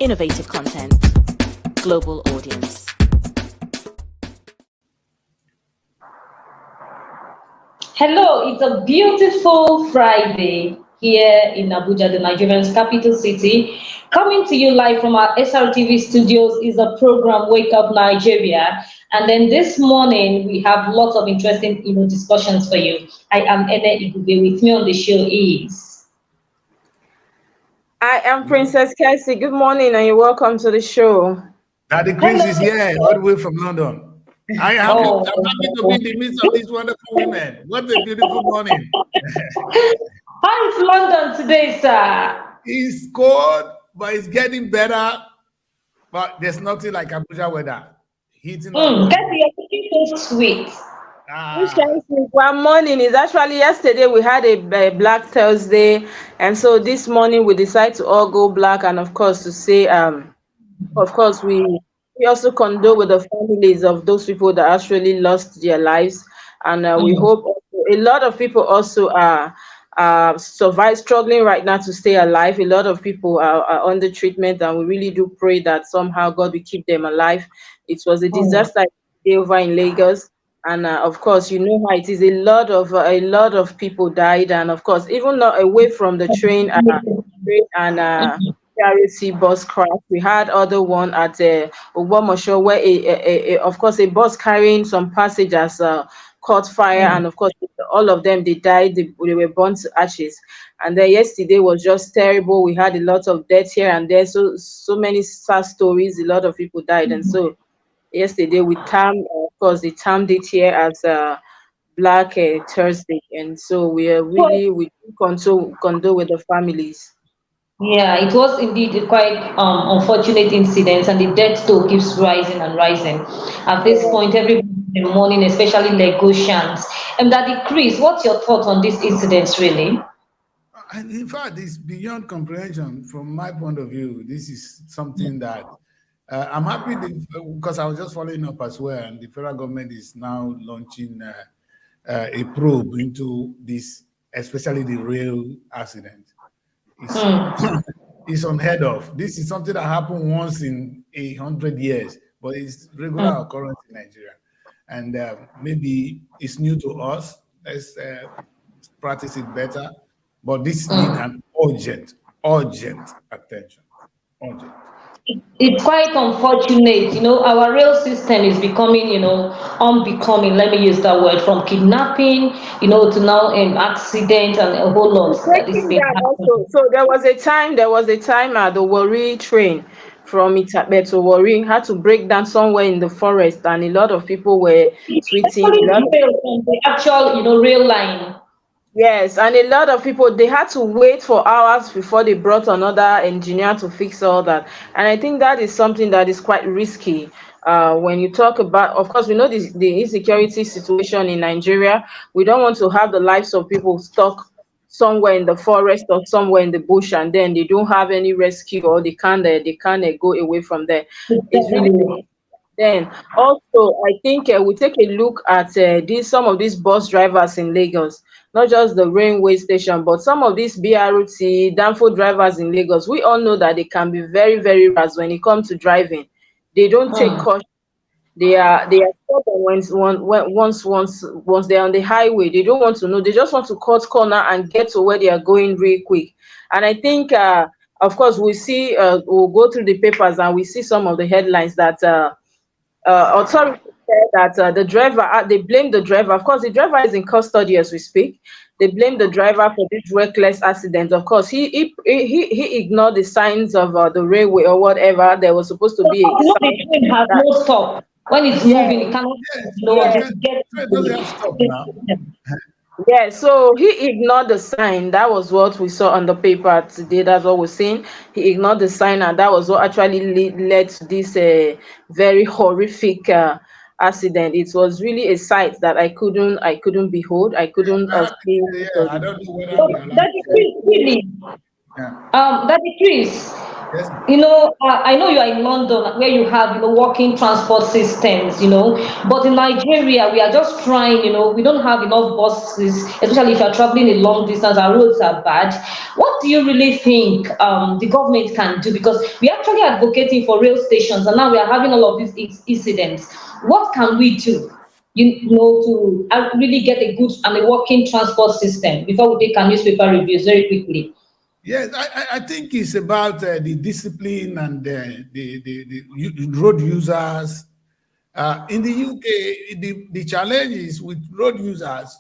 innovative content, global audience. Hello, it's a beautiful Friday here in Abuja, the Nigerian's capital city. Coming to you live from our SRTV studios is a program Wake Up Nigeria. And then this morning we have lots of interesting discussions for you. I am ENE IGUVE. With me on the show is I am Princess KESSY. Good morning and you're welcome to the show. Daddy KRIS is here, all the way from London. I'm happy to be in the midst of these wonderful women. What a beautiful morning. How is London today, sir? It's cold, but it's getting better. But there's nothing like Abuja weather. Heating up. KESSY, you're looking so sweet. One morning is actually yesterday we had a Black Thursday, and so this morning we decided to all go black, and of course to say of course we also condole with the families of those people that actually lost their lives, and we hope a lot of people also are struggling right now to stay alive. A lot of people are under treatment, and we really do pray that somehow God will keep them alive. It was a disaster over in Lagos. And of course, you know how it is. A lot of people died, and of course, even not away from the train and PRC bus crash. We had other one at Ogbomoso where of course a bus carrying some passengers caught fire, and of course all of them they died. They were burnt to ashes. And then yesterday was just terrible. We had a lot of deaths here and there. So many sad stories. A lot of people died, and so. Yesterday we termed, of course, they termed it here as Black Thursday, and so we condole with the families. Yeah, it was indeed a quite unfortunate incident, and the death toll keeps rising and rising. At this point, every morning, especially Lagosians. And Daddy KRIS, what's your thought on this incident, really? In fact, it's beyond comprehension from my point of view. This is something that I'm happy because I was just following up as well, and the federal government is now launching a probe into this, especially the rail accident. It's unheard of. This is something that happened once in 100 years, but it's regular occurrence in Nigeria, and maybe it's new to us. Let's practice it better. But this needs an urgent attention. Urgent. It's quite unfortunate, our rail system is becoming, unbecoming, let me use that word, from kidnapping, to now an accident and a whole lot. So there was a time the Warri train from Itape to Warri had to break down somewhere in the forest, and a lot of people were tweeting. The actual, rail line. Yes, and a lot of people, they had to wait for hours before they brought another engineer to fix all that. And I think that is something that is quite risky. When you talk about, of course, we know the insecurity situation in Nigeria. We don't want to have the lives of people stuck somewhere in the forest or somewhere in the bush, and then they don't have any rescue, or they can't go away from there. It's really. Then also, I think we take a look at some of these bus drivers in Lagos, not just the railway station, but some of these BRT, Danfo drivers in Lagos. We all know that they can be very, very rash when it comes to driving. They don't take caution. They are stubborn once they're on the highway. They don't want to know. They just want to cut corner and get to where they are going real quick. And I think, of course, we'll go through the papers and we see some of the headlines that. Authorities said that the driver, they blame the driver. Of course, the driver is in custody as we speak. They blame the driver for this reckless accident. Of course, he ignored the signs of the railway or whatever. There was supposed to be the train has no stop. When it's moving, it cannot stop now. Yeah, so he ignored the sign. That was what we saw on the paper today. That's what we're saying. He ignored the sign, and that was what actually led to this very horrific accident. It was really a sight that I couldn't behold. I couldn't see. I don't know whether Daddy KRIS, really. Daddy KRIS, Yes. I know you are in London where you have, working transport systems, but in Nigeria, we are just trying, we don't have enough buses, especially if you're traveling a long distance, our roads are bad. What do you really think the government can do? Because we're actually advocating for rail stations, and now we are having all of these incidents. What can we do, to really get a good and a working transport system before we take our newspaper reviews very quickly? Yes, I think it's about the discipline and road users. In the UK, the challenge is with road users.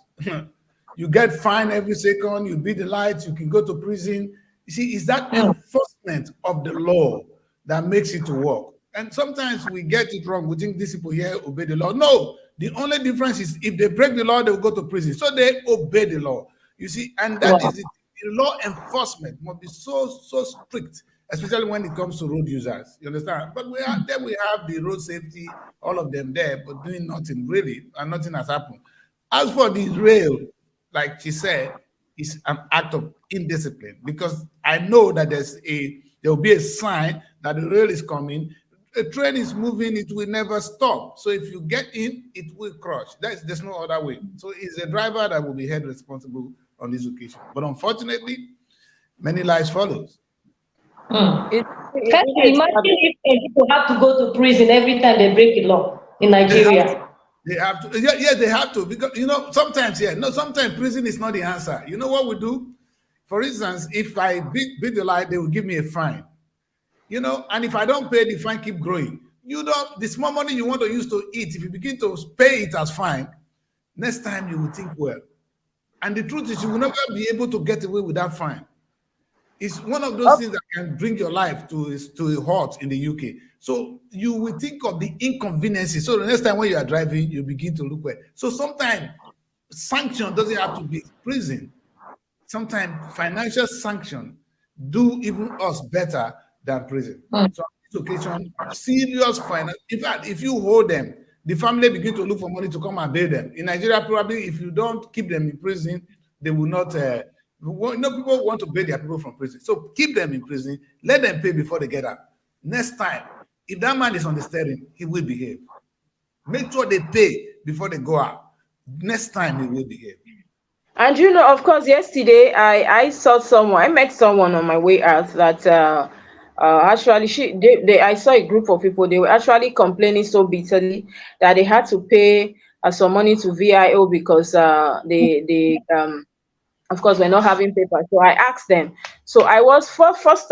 You get fined every second, you beat the lights, you can go to prison. You see, it's that enforcement of the law that makes it to work. And sometimes we get it wrong. We think these people here obey the law. No, the only difference is if they break the law, they will go to prison. So they obey the law. You see, and that is it. The law enforcement must be so strict, especially when it comes to road users. You understand? But we have the road safety, all of them there, but doing nothing really, and nothing has happened. As for the rail, like she said, it's an act of indiscipline because I know that there will be a sign that the rail is coming. A train is moving, it will never stop. So if you get in, it will crush. There's no other way. So it's the driver that will be held responsible on this occasion. But unfortunately, many lives follows. Can you imagine if people have to go to prison every time they break a law in Nigeria? They have to. Yeah, they have to. Because, sometimes prison is not the answer. You know what we do? For instance, if I beat the lie, they will give me a fine. And if I don't pay, the fine keep growing. The small money you want to use to eat, if you begin to pay it as fine, next time you will think well. And the truth is, you will never be able to get away with that fine. It's one of those things that can bring your life to a halt in the UK. So you will think of the inconveniences. So the next time when you are driving, you begin to look well. So sometimes sanction doesn't have to be prison. Sometimes financial sanction do even us better than prison. So on this occasion, serious finance. In fact, if you hold them, the family begin to look for money to come and bail them. In Nigeria, probably if you don't keep them in prison, they will not. People want to bail their people from prison. So keep them in prison, let them pay before they get out. Next time, if that man is on the steering, he will behave. Make sure they pay before they go out. Next time, he will behave. And of course, yesterday I met someone on my way out that actually I saw a group of people. They were actually complaining so bitterly that they had to pay some money to VIO because of course, we're not having paper. So I asked them. So I was first,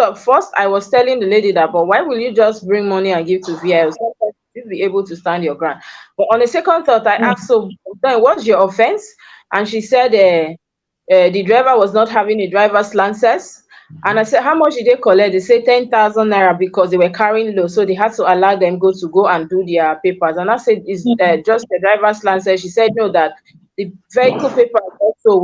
I was telling the lady that, but why will you just bring money and give to VIO? Sometimes you'll be able to stand your ground. But on the second thought, I asked, so then what's your offense? And she said the driver was not having a driver's license. And I said, how much did they collect? They say 10,000 naira because they were carrying low. So they had to allow them go and do their papers. And I said, is just the driver's license? She said, no, that the vehicle papers also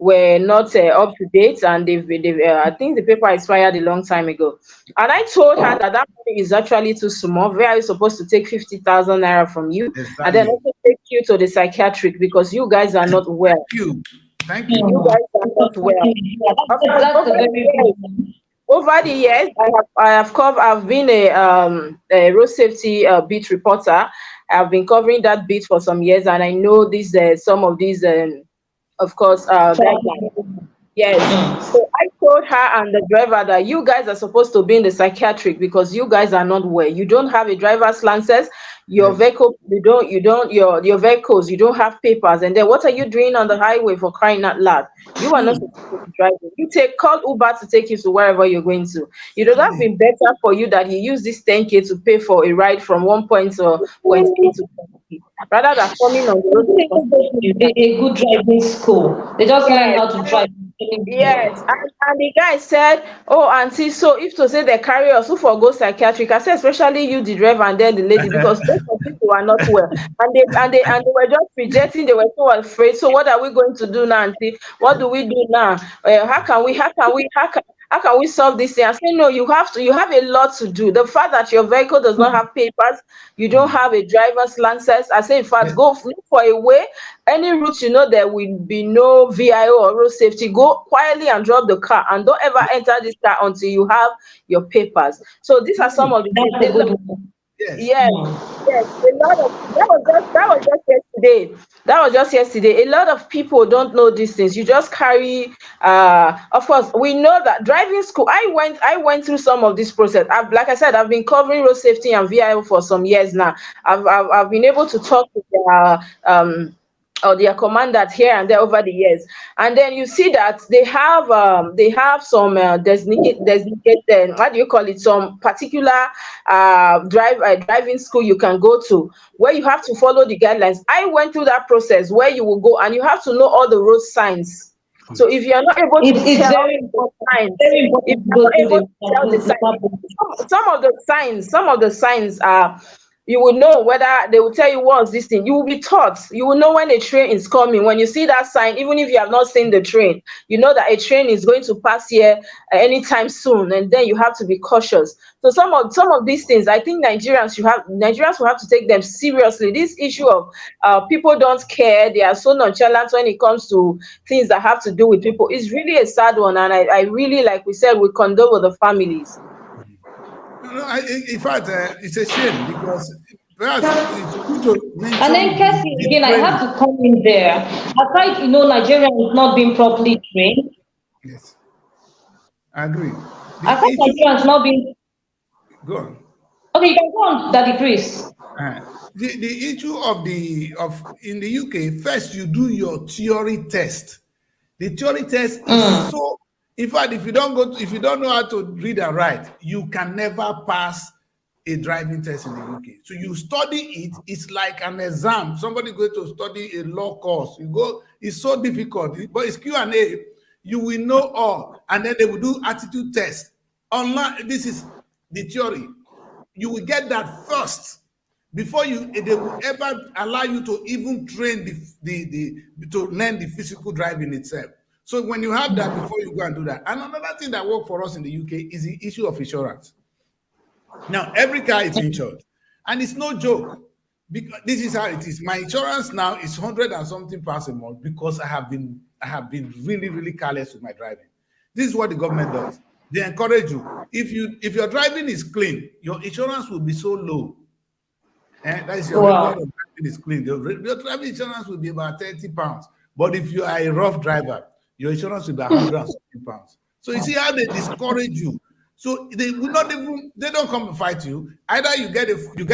were not up to date, and I think the paper expired a long time ago. And I told her that money is actually too small. Where are you supposed to take 50,000 naira from you, exactly, and then also take you to the psychiatric because you guys are not well. Thank you. You guys are not well. Over the years, I've been a road safety beat reporter. I've been covering that beat for some years, and I know some of these. Of course, yes. So I told her and the driver that you guys are supposed to be in the psychiatric because you guys are not well. You don't have a driver's license. Your vehicle, your vehicles, you don't have papers. And then what are you doing on the highway, for crying out loud? You are not supposed to be driving. You call Uber to take you to wherever you're going to. It would have been better for you that you use this 10K to pay for a ride from one point to point A to point B, rather than coming on the road. A good driving school. They just learn how to drive. Yes, and the guy said, "Oh, auntie, so if to say they carry us, who for go psychiatric?" I said, "Especially you, the driver, and then the lady, because both of people are not well, and they were just rejecting. They were so afraid. So what are we going to do now, auntie? What do we do now? How can How can we solve this thing? I say, no, you have a lot to do. The fact that your vehicle does not have papers, you don't have a driver's license. I say, in fact, Yes. go look for a way. Any route you know there will be no VIO or road safety, go quietly and drop the car, and don't ever enter this car until you have your papers. So these are some True. of the things. That's a good one. Yes. Yes, yes, a lot of that was just yesterday. That was just yesterday. A lot of people don't know these things. You just carry of course we know that driving school. I went through some of this process. Like I said, I've been covering road safety and VIO for some years now. I've been able to talk to their or their commanders here and there over the years, and then you see that they have some designated, what do you call it, some particular driving school you can go to, where you have to follow the guidelines. I went through that process where you will go and you have to know all the road signs. So if you are not able to It's tell very the important. signs, Very if important to you're go not through able the to tell the signs, map. some of the signs are, you will know whether they will tell you what's this thing. You will be taught. You will know when a train is coming. When you see that sign, even if you have not seen the train, you know that a train is going to pass here anytime soon, and then you have to be cautious. So some of these things, I think Nigerians will have to take them seriously. This issue of people don't care, they are so nonchalant when it comes to things that have to do with people, is really a sad one. And I really, like we said, we condole with the families. No, no, in fact, it's a shame because perhaps it's good to And then mention Cassie, the again, I have training. to come in there. Aside, Nigeria is not being properly trained. Yes, I agree. The Aside issue, Nigeria is not being. go on. Okay, you can go on, Daddy Chris. Uh, the issue of in the UK, first you do your theory test. The theory test is so. In fact, if you don't know how to read and write, you can never pass a driving test in the UK. So you study it. It's like an exam. Somebody going to study a law course. You go. It's so difficult, but it's Q&A. You will know all, and then they will do attitude test. Online, this is the theory. You will get that first before they will ever allow you to even train to learn the physical driving itself. So when you have that before you go and do that. And another thing that worked for us in the UK is the issue of insurance. Now every car is insured, and it's no joke. Because this is how it is. My insurance now is 100 and something pounds a month because I have been really, really careless with my driving. This is what the government does. They encourage you. If your driving is clean, your insurance will be so low. And that is your record Wow. of driving is clean. Your driving insurance will be about 30 pounds. But if you are a rough driver, your insurance will be 160 pounds. So you see how they discourage you. So they will not even, they don't come to fight you. Either you get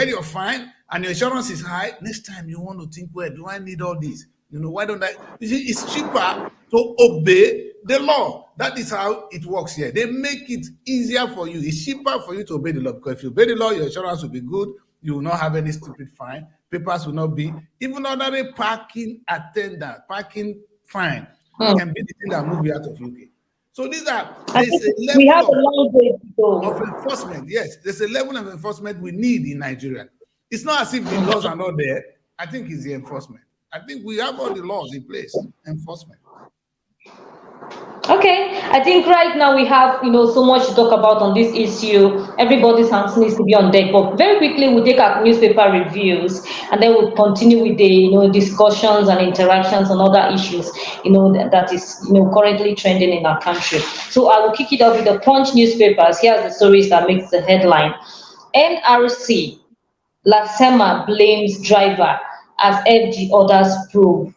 your fine and your insurance is high. Next time you want to think, well, do I need all this? Why don't I? You see, it's cheaper to obey the law. That is how it works here. They make it easier for you. It's cheaper for you to obey the law, because if you obey the law, your insurance will be good. You will not have any stupid fine. Papers will not be. Even ordinary parking attendant, parking fine can be the thing that move you out of UK. So there's I think a we have a level long way to of go. enforcement. Yes, there's a level of enforcement we need in Nigeria. It's not as if the laws are not there. I think it's the enforcement. I think we have all the laws in place. Enforcement. Okay, I think right now we have so much to talk about on this issue. Everybody's hands needs to be on deck. But very quickly, we'll take our newspaper reviews, and then we'll continue with the discussions and interactions on other issues that is currently trending in our country. So I will kick it off with the Punch newspapers. Here's the stories that makes the headline: NRC Lasema blames driver as FG orders probe.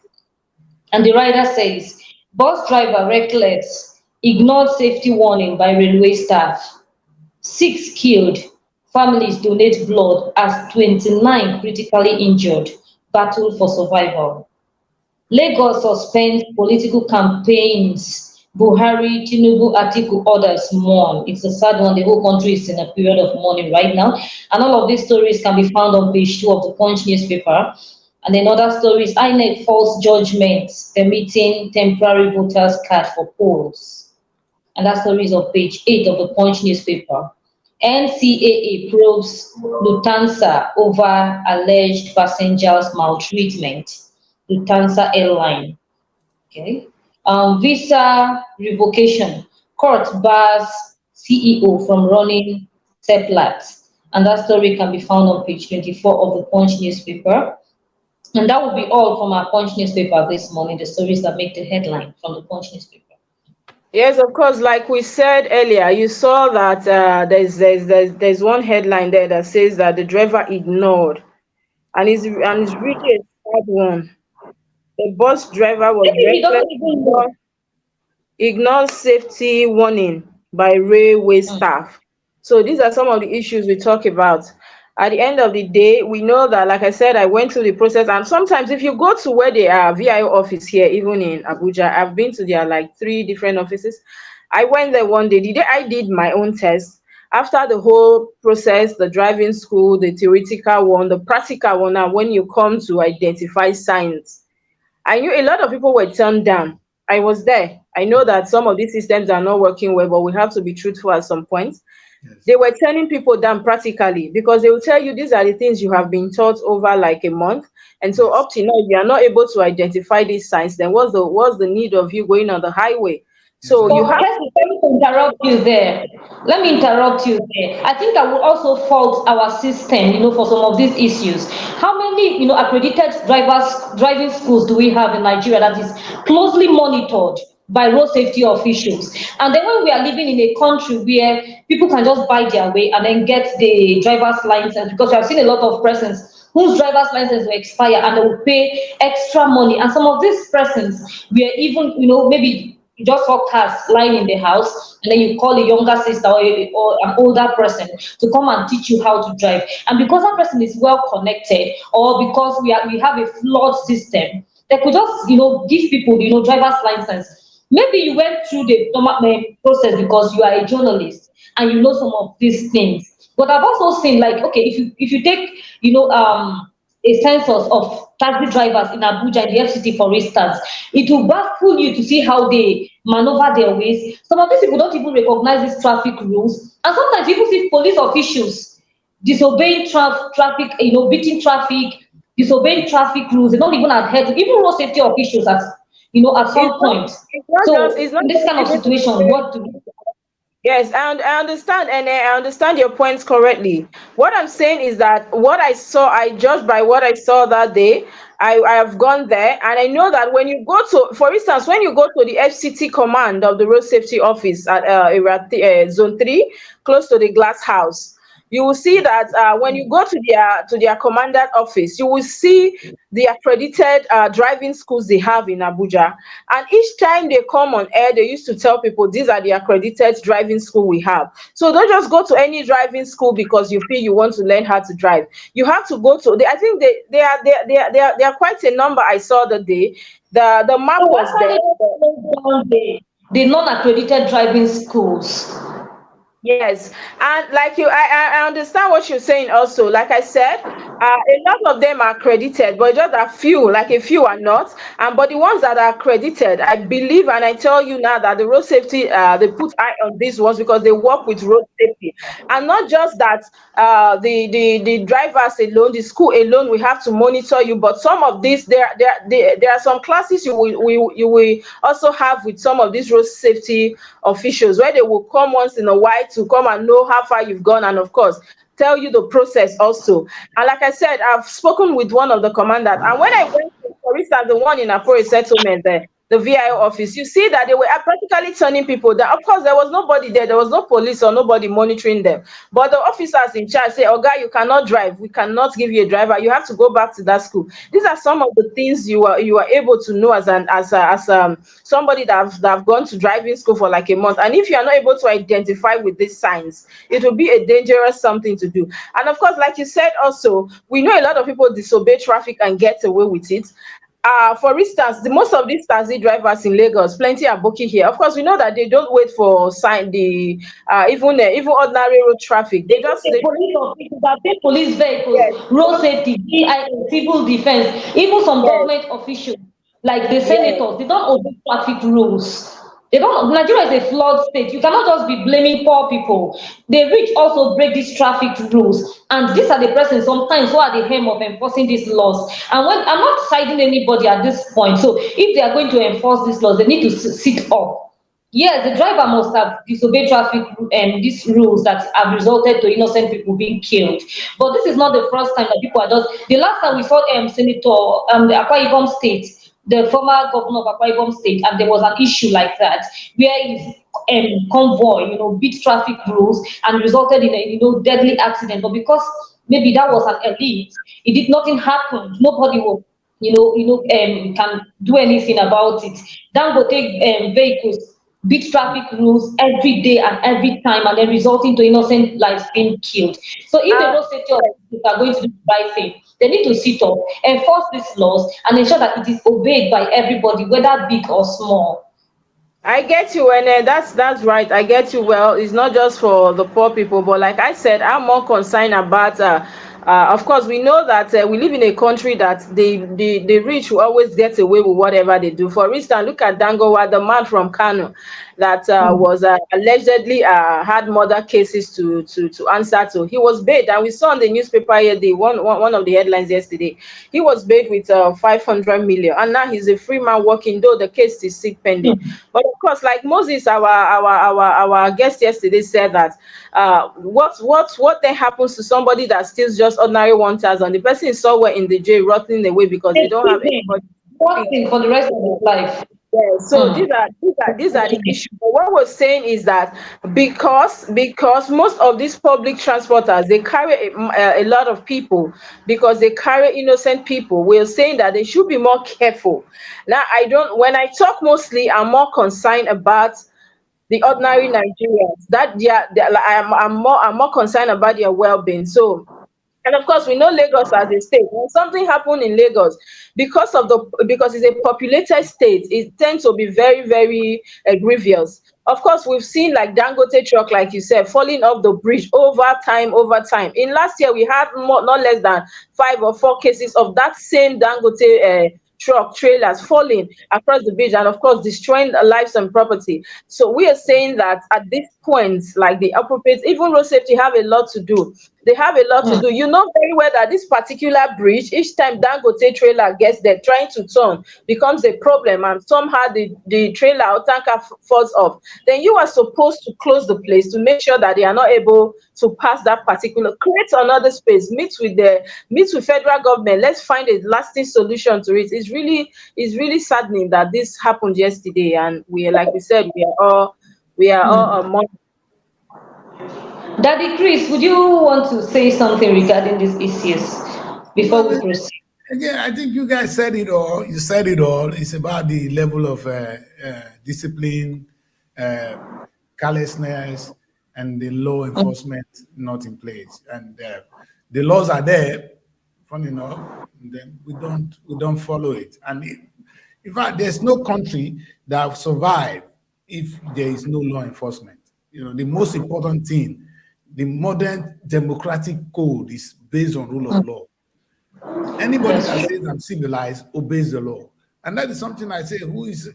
And the rider says, bus driver reckless, ignored safety warning by railway staff. 6 killed. Families donate blood as 29 critically injured. Battle for survival. Lagos suspends political campaigns. Buhari, Tinubu, Atiku, others mourn. It's a sad one. The whole country is in a period of mourning right now. And all of these stories can be found on page 2 of the Punch newspaper. And then other stories: INEC false judgment permitting temporary voters card for polls. And that story is on page 8 of the Punch newspaper. NCAA probes Lufthansa over alleged passengers maltreatment. Lufthansa airline. Okay. Visa revocation. Court bars CEO from running Seplat. And that story can be found on page 24 of the Punch newspaper. And that will be all from our Punch newspaper this morning, the stories that make the headline from the Punch newspaper. Yes, of course. Like we said earlier, you saw that there's one headline there that says that the driver ignored, and it's really a sad one. The bus driver was Maybe he reckless, doesn't even know. ignores safety warning by railway staff. So these are some of the issues we talk about. At the end of the day, we know that, like I said, I went through the process, and sometimes if you go to where they are VIO office here, even in Abuja, I've been to their like 3 different offices. I went there one day. The day I did my own test, after the whole process, the driving school, the theoretical one, the practical one, and when you come to identify signs, I knew a lot of people were turned down. I was there. I know that some of these systems are not working well, but we have to be truthful at some point. Yes. They were turning people down practically because they will tell you these are the things you have been taught over like a month. And so Yes. up to now, if you are not able to identify these signs, then what's the need of you going on the highway? So you But have Exactly. Kessie, let me interrupt you there. Let me interrupt you there. I think I would also fault our system, for some of these issues. How many, accredited driving schools do we have in Nigeria that is closely monitored by road safety officials? And then when we are living in a country where people can just buy their way and then get the driver's license, because we have seen a lot of persons whose driver's license will expire and they will pay extra money. And some of these persons were even, maybe you just saw cars lying in the house, and then you call a younger sister or an older person to come and teach you how to drive. And because that person is well connected, or because we have a flawed system, they could just give people driver's license. Maybe you went through the normal process because you are a journalist and you know some of these things. But I've also seen, like, okay, if you take a census of taxi drivers in Abuja, in the FCT, for instance, it will baffle you to see how they maneuver their ways. Some of these people don't even recognize these traffic rules, and sometimes you even see police officials disobeying traffic, beating traffic, disobeying traffic rules. They don't even adhere to, even road safety officials at it's some not point. it's not just So it's not in this just kind of even situation, what do we do? Yes, and I understand, and I understand your points correctly. What I'm saying is that what I saw, I judged by what I saw that day. I have gone there, and I know that when you go to, for instance, when you go to the FCT command of the Road Safety Office at Zone 3, close to the glass house, you will see that when you go to their commandant office, you will see the accredited driving schools they have in Abuja. And each time they come on air, they used to tell people these are the accredited driving school we have. So don't just go to any driving school because you feel you want to learn how to drive. You have to go to. I think they are quite a number. I saw the day. The map So why was can't there. they just close down the non-accredited driving schools? Yes, and like I understand what you're saying also. Like I said, a lot of them are credited, but just a few are not. And but the ones that are credited, I believe, and I tell you now that the road safety, they put eye on these ones because they work with road safety, and not just that. The drivers alone, the school alone, we have to monitor you. But some of these, there are some classes you will also have with some of these road safety officials where they will come once in a while to come and know how far you've gone, and of course tell you the process also. And like I said, I've spoken with one of the commanders, and when I went to, for instance, the one in Afro settlement there, the VIO office, you see that they were practically turning people down. Of course, there was nobody there, there was no police or nobody monitoring them. But the officers in charge say, "Oh, guy, you cannot drive. We cannot give you a driver. You have to go back to that school." These are some of the things you are able to know as somebody that have gone to driving school for like a month. And if you are not able to identify with these signs, it will be a dangerous something to do. And of course, like you said, also we know a lot of people disobey traffic and get away with it. For instance, the most of these taxi drivers in Lagos, plenty are booking here. Of course, we know that they don't wait for sign the even ordinary road traffic. They Even just the they police officers that take police vehicles, yes, road safety, DIS, civil defense, even some yes, government officials, like the yes. senators, they don't obey traffic rules. They don't. Nigeria is a flawed state. You cannot just be blaming poor people. The rich also break these traffic rules, and these are the persons sometimes who are the aim of enforcing these laws. And when I'm not siding anybody at this point, so if they are going to enforce these laws, they need to sit up. Yes, the driver must have disobeyed traffic these rules that have resulted to innocent people being killed. But this is not the first time that people are just. The last time we saw Senator the Akwa Ibom State, the former governor of Akwa Ibom State, and there was an issue like that where his convoy, beat traffic rules and resulted in a deadly accident. But because maybe that was an elite, it did nothing happened. Nobody will can do anything about it. Dangote vehicles beat traffic rules every day and every time, and then resulting to innocent lives being killed. So if the Uh, road safety authorities are going to do the right thing, they need to sit up, enforce these laws, and ensure that it is obeyed by everybody, whether big or small. I get you, and that's right. I get you. Well, it's not just for the poor people, but like I said, I'm more concerned about. Of course, we know that we live in a country that the rich will always get away with whatever they do. For instance, look at Dangowa, the man from Kano, that Mm. was allegedly had murder cases to answer to. He was bailed, and we saw in the newspaper here one of the headlines yesterday. He was bailed with 500 million, and now he's a free man working, though the case is still pending. Mm. But of course, like Moses, our guest yesterday said that what then happens to somebody that steals just ordinary 1,000? The person is somewhere in the jail rotting away because they It's don't have easy. anybody to speak Nothing to. for the rest of his life. Yeah, so Mm. these are the issues. But what we're saying is that because most of these public transporters, they carry a lot of people, because they carry innocent people. We're saying that they should be more careful. Now, I don't. When I talk mostly, I'm more concerned about the ordinary Nigerians. That like, I'm more concerned about their well-being. So, and of course, we know Lagos as a state. When something happened in Lagos, because it's a populated state, it tends to be very, very grievous. Of course, we've seen like Dangote truck, like you said, falling off the bridge over time, over time. In last year, we had not less than 5 or 4 cases of that same Dangote truck trailers falling across the bridge, and of course destroying lives and property. So we are saying that at this point, like the appropriate, even road safety have a lot to do. They have a lot to Mm. do. You know very well that this particular bridge, each time Dangote trailer gets there trying to turn, becomes a problem, and somehow the trailer or tanker falls off. Then you are supposed to close the place to make sure that they are not able to pass that particular, create another space, meet with federal government. Let's find a lasting solution to it. It's really saddening that this happened yesterday, and like we said, we are all Mm. mourning. Daddy Chris, would you want to say something regarding these issues before Well, we proceed? again, I think you guys said it all. You said it all. It's about the level of discipline, uh, carelessness, and the law enforcement not in place. And the laws are there, funny enough, and then we don't follow it. And in fact, there's no country that will survive if there is no law enforcement. The most important thing, the modern democratic code is based on rule of law. Anybody That's that true. says I'm civilized obeys the law. And that is something I say, who is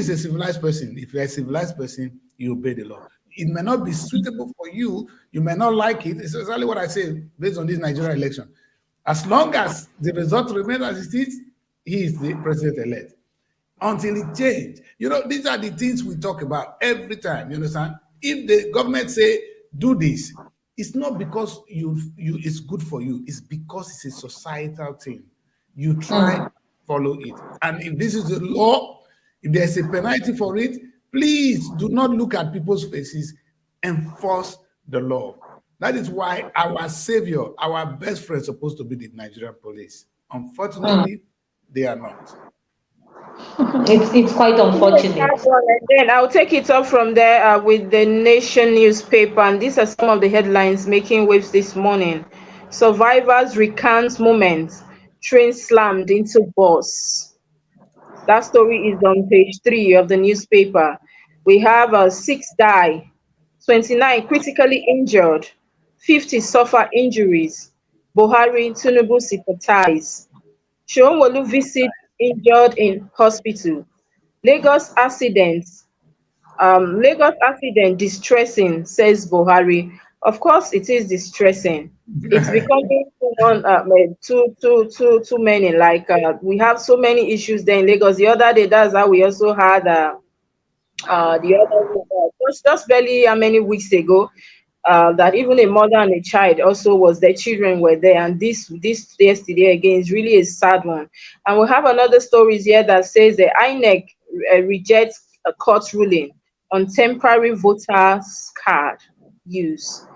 a civilized person? If you're a civilized person, you obey the law. It may not be suitable for you, you may not like it. It's exactly what I say based on this Nigerian election. As long as the result remains as it is, he is the president-elect until it change. These are the things we talk about every time. You understand? If the government say do this, it's not because you it's good for you. It's because it's a societal thing. You try Mm. follow it, and if this is the law, if there's a penalty for it, please do not look at people's faces. Enforce the law. That is why our savior, our best friend, is supposed to be the Nigerian police. Mm. Unfortunately, they are not. It's quite Yes, unfortunate. that's one. And then I'll take it up from there with the Nation newspaper. And these are some of the headlines making waves this morning. Survivors recount moments. Train slammed into bus. That story is on page 3 of the newspaper. We have 6 die, 29 critically injured, 50 suffer injuries. Buhari Tinubu sympathize. Showolu visit injured in hospital. Lagos accident. Lagos accident distressing, says Buhari. Of course, it is distressing. It's becoming too many. Like we have so many issues there in Lagos. The other day, that's how we also had The other just barely how many weeks ago, that even a mother and a child also was their children were there, and this yesterday again is really a sad one. And we have another stories here that says the INEC rejects a court ruling on temporary voters card use.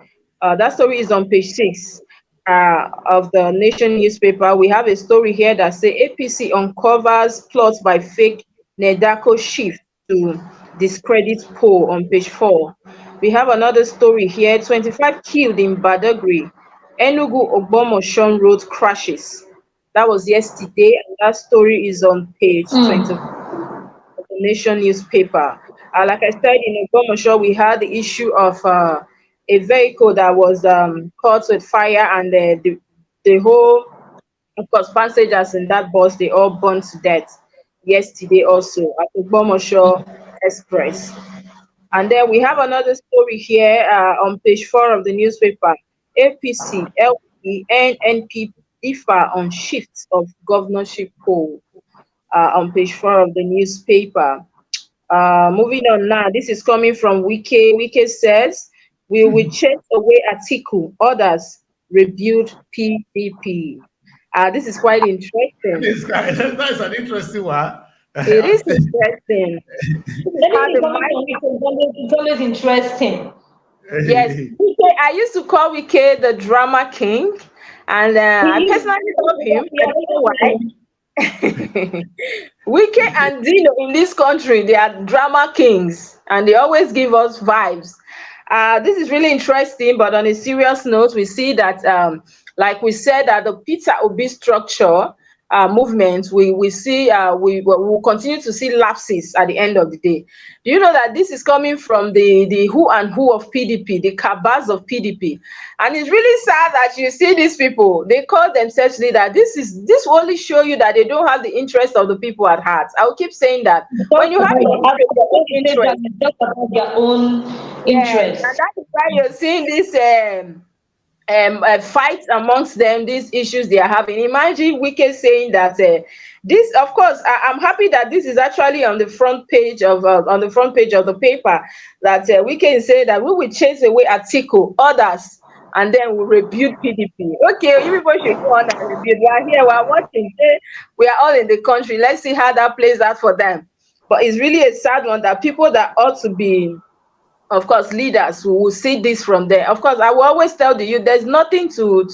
That story is on page 6 of the Nation newspaper. We have a story here that say APC uncovers plots by fake Nedako shift to discredit poll on page 4. We have another story here, 25 killed in Badagry, Enugu Ogbomoshon road crashes. That was yesterday, and that story is on page 20 of the Nation newspaper. Like I said, in Ogbomoso, we had the issue of a vehicle that was caught with fire, and the whole, of course, passengers in that bus, they all burned to death yesterday also at Ogbomoso Express. And then we have another story here on page 4 of the newspaper. APC, LP, NNP differ on shifts of governorship poll on page 4 of the newspaper. Moving on now, this is coming from Wike. Wike says, we will chase away Atiku, others rebuild PDP. This is quite interesting. That's an interesting one. It is interesting. It's always interesting. Yes, Wike, I used to call Wike the drama king, and I personally love him. I don't know why. Wike and Dino in this country, they are drama kings, and they always give us vibes. This is really interesting, but on a serious note, we see that, like we said, that the Peter Obi structure movement, we see we will continue to see lapses at the end of the day. Do you know that this is coming from the who and who of PDP, the cabals of PDP? And it's really sad that you see these people, they call themselves leader. This will only show you that they don't have the interest of the people at heart. I will keep saying that. When you have your own interest, just about their own interest. and that is why you're seeing this fights amongst them, these issues they are having. Imagine Wike saying that this, of course, I'm happy that this is actually on the front page of the paper, that Wike is saying that we will chase away Atiku, others, and then we'll rebuild PDP. Okay, you people should go on and rebuild. We are here, we are watching. We are all in the country. Let's see how that plays out for them. But it's really a sad one that people that ought to be, of course, leaders who will see this from there. Of course, I will always tell the youth there's nothing to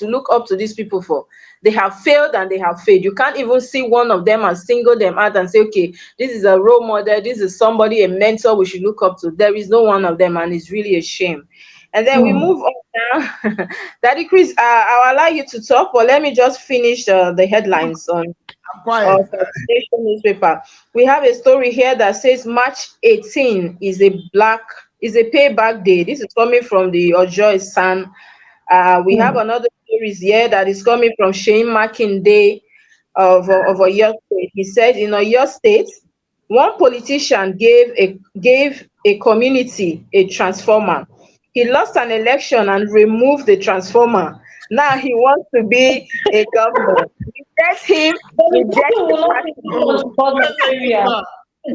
look up to these people for. They have failed and they have failed. You can't even see one of them and single them out and say, okay, this is a role model, this is somebody, a mentor we should look up to. There is no one of them, and it's really a shame. And then we move on now. Daddy Chris, I'll allow you to talk, but let me just finish the headlines on of the Nation newspaper. We have a story here that says March 18 is a payback day. This is coming from the Ojo Sun. We have another story here that is coming from Shane Makinde of Oyo State. He said in Oyo State, one politician gave a community a transformer. He lost an election and removed the transformer. Now he wants to be a governor. Let him reject the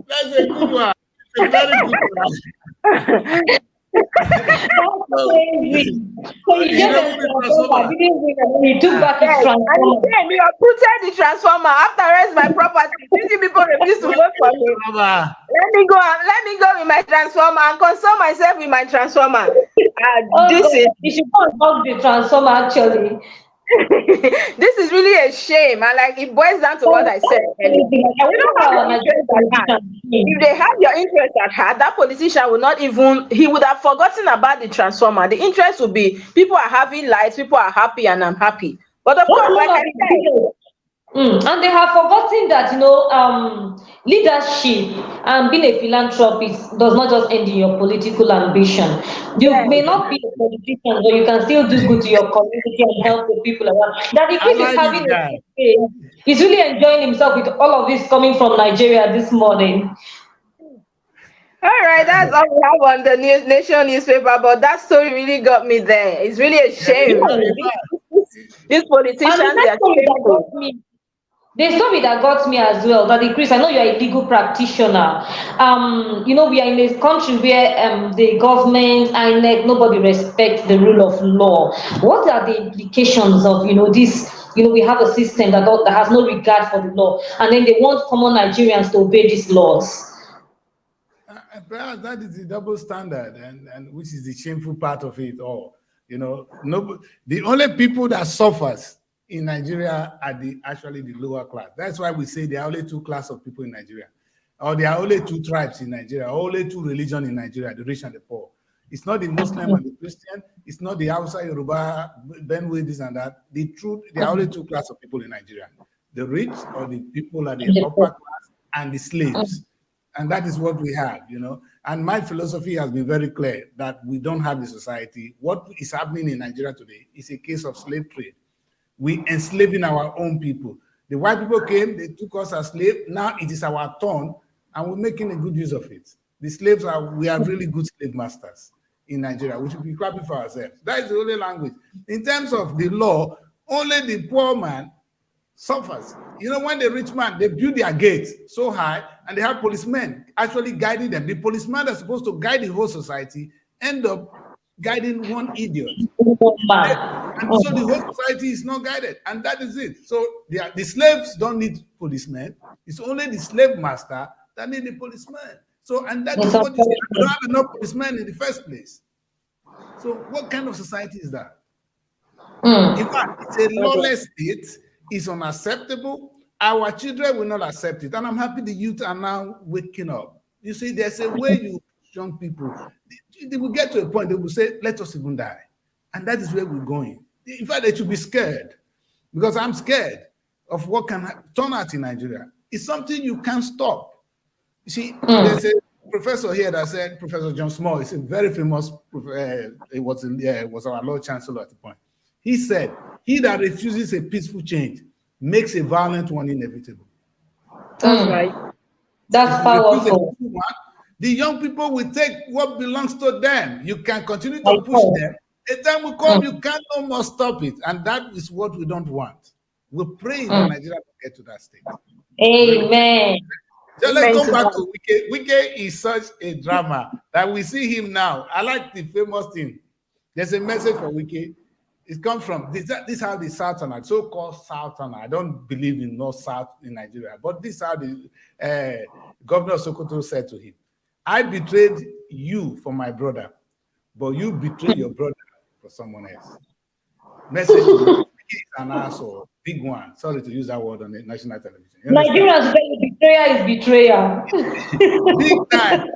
That's a good one. It's a very good one. He took back his transformer. And he uprooted the transformer after rest my property. These people refuse to work for him. Let me go with my transformer and console myself with my transformer. You should not unlock the transformer actually. This is really a shame, and like it boils down to what I said earlier. If they have your interest at heart, that politician will not even, he would have forgotten about the transformer. The interest would be people are having lights, people are happy, and I'm happy. But of course, like I said, and they have forgotten that leadership and being a philanthropist does not just end in your political ambition. You may not be a politician, but you can still do good to your community and help the people around. That if he's having he's really enjoying himself with all of this coming from Nigeria this morning. All right, that's all we have on the Nation newspaper, but that story really got me there. It's really a shame. These politicians, they are shameful. The story that got me as well, that Chris, I know you're a legal practitioner. We are in a country where the government and nobody respects the rule of law. What are the implications of this? We have a system that has no regard for the law, and then they want common Nigerians to obey these laws. Perhaps that is the double standard, and which is the shameful part of it all. The only people that suffers in Nigeria are actually the lower class. That's why we say there are only two classes of people in Nigeria, or there are only two tribes in Nigeria, only two religions in Nigeria: the rich and the poor. It's not the Muslim and the Christian. It's not the Hausa, Yoruba, Benue, this and that. There are only two classes of people in Nigeria: the rich, or the people at the upper class, and the slaves. And that is what we have, And my philosophy has been very clear that we don't have the society. What is happening in Nigeria today is a case of slave trade. We enslaving our own people. The white people came, they took us as slaves. Now it is our turn, and we're making a good use of it. The slaves we are really good slave masters in Nigeria. We should be clapping for ourselves. That is the only language. In terms of the law, only the poor man suffers. When the rich man, they build their gates so high, and they have policemen actually guiding them. The policemen that are supposed to guide the whole society end up guiding one idiot. And so the whole society is not guided, and that is it. So the slaves don't need policemen. It's only the slave master that need the policeman. So, and that is what you see. We don't have enough policemen in the first place. So what kind of society is that? In fact, it's a lawless state. It's unacceptable. Our children will not accept it. And I'm happy the youth are now waking up. You see, there's a way you young people, they will get to a point, they will say, let us even die. And that is where we're going. In fact, they should be scared, because I'm scared of what can turn out in Nigeria. It's something you can't stop. You see, there's a professor here that said, Professor John Small, is a very famous, was our Lord Chancellor at the point. He said, he that refuses a peaceful change makes a violent one inevitable. That's right. That's powerful. The young people will take what belongs to them. You can continue to push them. A time will come, you can no more stop it. And that is what we don't want. We pray that Nigeria will get to that state. Amen. So let's come back to Wike. Wike is such a drama that we see him now. I like the famous thing. There's a message for Wike. It comes from this is how the Southerner, so-called Southerner. I don't believe in North-South in Nigeria, but this is how the governor of Sokoto said to him, I betrayed you for my brother, but you betrayed your brother for someone else. Message is an asshole, big one. Sorry to use that word on the national television. Nigerians say betrayal is betrayal. Big time.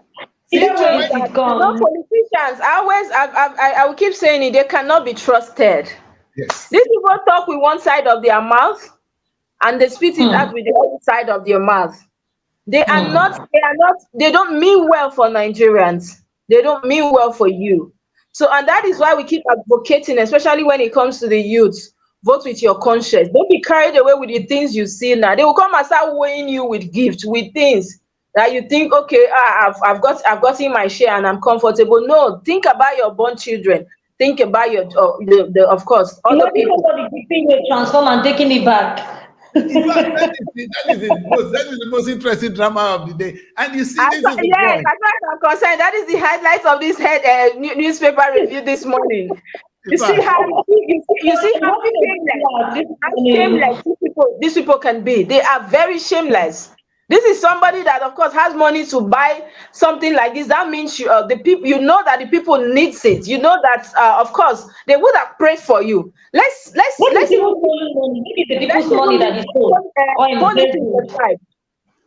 Politicians, I will keep saying it, they cannot be trusted. Yes. These people talk with one side of their mouth and they spit it out with the other side of their mouth. They don't mean well for Nigerians. They don't mean well for you. So, and that is why we keep advocating, especially when it comes to the youth. Vote with your conscience. Don't be carried away with the things you see now. They will come and start weighing you with gifts, with things that you think, okay, I've gotten my share and I'm comfortable. No, think about your born children. Think about your of course other people. Nobody transform and taking it back. In fact, that is the most interesting drama of the day. And you see, this is the yes, point. as far as I'm concerned, that is the highlights of this newspaper review this morning. You see how shameless these people can be. They are very shameless. This is somebody that, of course, has money to buy something like this. That means the people, that the people needs it. You know that, of course, they would have prayed for you. Let's the people's money that is sold.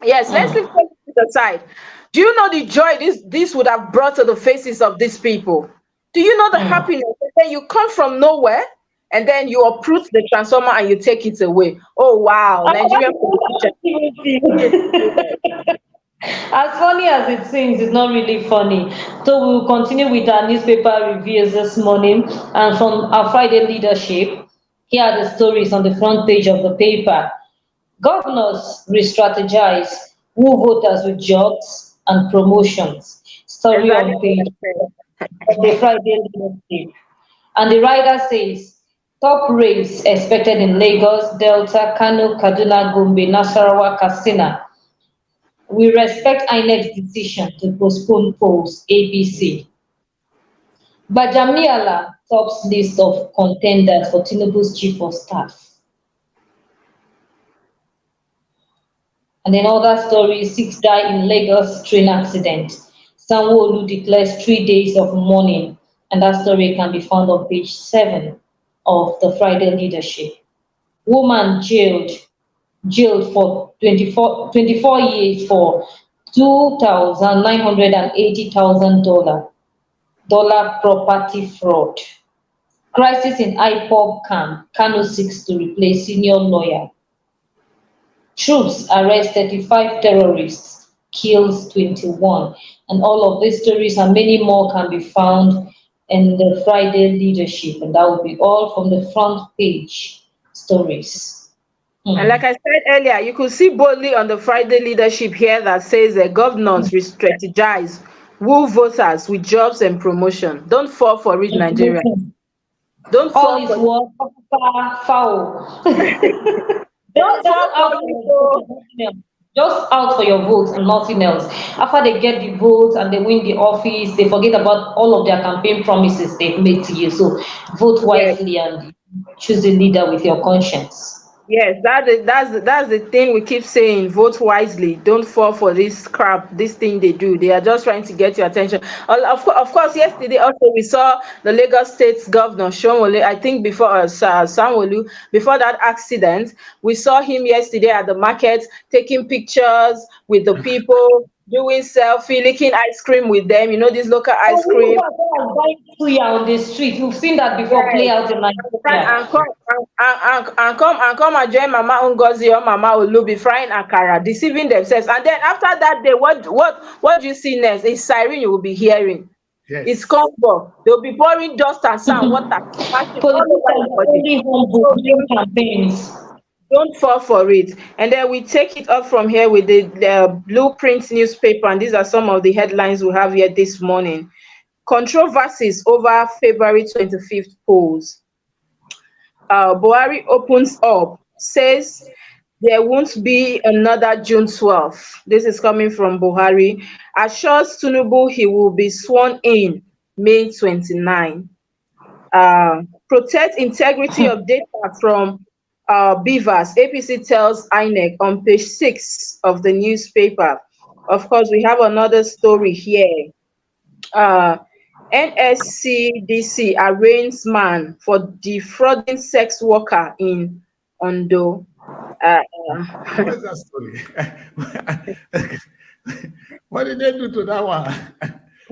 Yes, let's leave politics aside. Do you know the joy this would have brought to the faces of these people? Do you know the happiness? And then you come from nowhere, and then you uproot the transformer and you take it away. Oh wow, Nigerian As funny as it seems, it's not really funny. So we'll continue with our newspaper reviews this morning, and from our Friday leadership, here are the stories on the front page of the paper. Governors re-strategize who voters with jobs and promotions. Story on page of the Friday leadership. And the writer says, Top race expected in Lagos, Delta, Kano, Kaduna, Gombe, Nasarawa, Katsina. We respect INEC's decision to postpone polls, ABC. Bajamiala tops list of contenders for Tinubu's chief of staff. And then other stories, 6 die in Lagos train accident. Sanwo-Olu declares 3 days of mourning, and that story can be found on page 7 of the Friday leadership. Woman jailed for 24 years for $2,980,000 property fraud. Crisis in IPOB camp. Kano seeks to replace senior lawyer. Troops arrest 35 terrorists, kills 21. And all of these stories and many more can be found in the Friday leadership. And that will be all from the front page stories. And like I said earlier, you could see boldly on the Friday leadership here that says the governors re-strategize, woo voters with jobs and promotion. Don't fall for it, Nigeria. Don't All fall is for what foul. don't fall for Just out for your votes and nothing else. After they get the votes and they win the office, they forget about all of their campaign promises they've made to you. So vote wisely and choose a leader with your conscience. Yes, that's the thing we keep saying. Vote wisely. Don't fall for this crap. This thing they do. They are just trying to get your attention. Of course, yesterday also we saw the Lagos State Governor Shomole. I think before Sanwo-Olu, before that accident, we saw him yesterday at the market taking pictures with the people, doing selfie, licking ice cream with them. You know this local ice cream. Buying suya on the street. You've seen that before play out in Nigeria. And come and join Mama Ngozi or Mama Olubi frying akara, deceiving themselves. And then after that day, what do you see next? It's siren you will be hearing. Yes. It's combo. They'll be pouring dust and sand water. Campaigns. Don't fall for it. And then we take it up from here with the Blueprint newspaper, and these are some of the headlines we have here this morning. Controversies over February 25th polls. Buhari opens up, says there won't be another June 12th. This is coming from Buhari. Assures Tinubu he will be sworn in May 29. Protect integrity of data from beavers. APC tells INEC on page 6 of the newspaper. Of course, we have another story here. NSCDC arraigns man for defrauding sex worker in Ondo. What's that story? What did they do to that one?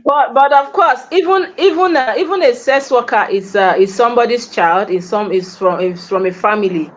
But of course, even a sex worker is somebody's child. Is from a family.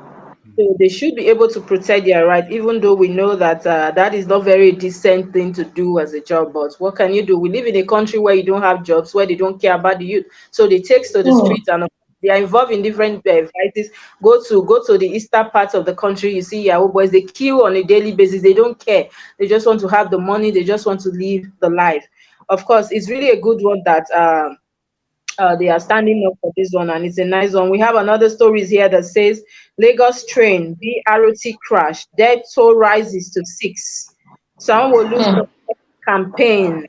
So they should be able to protect their right, even though we know that that is not very decent thing to do as a job. But what can you do? We live in a country where you don't have jobs, where they don't care about the youth. So they take to the streets and they are involved in different varieties. Go to the eastern part of the country, you see Yahoo boys, they kill on a daily basis. They don't care. They just want to have the money. They just want to live the life. Of course, it's really a good one that they are standing up for this one, and it's a nice one. We have another stories here that says Lagos train BRT crash, death toll rises to 6. Sanwo-Olu campaign.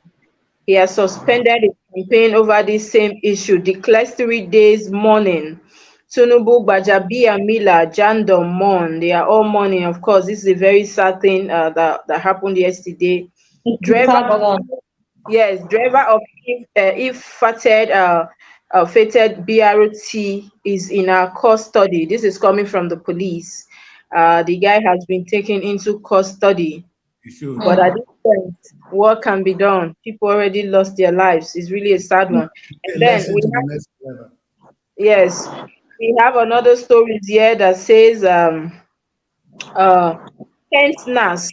He has suspended his campaign over this same issue, declares 3 days mourning. Tinubu, Gbajabiamila, Jandor mourn. They are all mourning. Of course, this is a very sad thing that happened yesterday. Driver of if fated BRT is in our custody. This is coming from the police. The guy has been taken into custody. But at this point, what can be done? People already lost their lives. It's really a sad one. And then we have another story here that says Kent Nas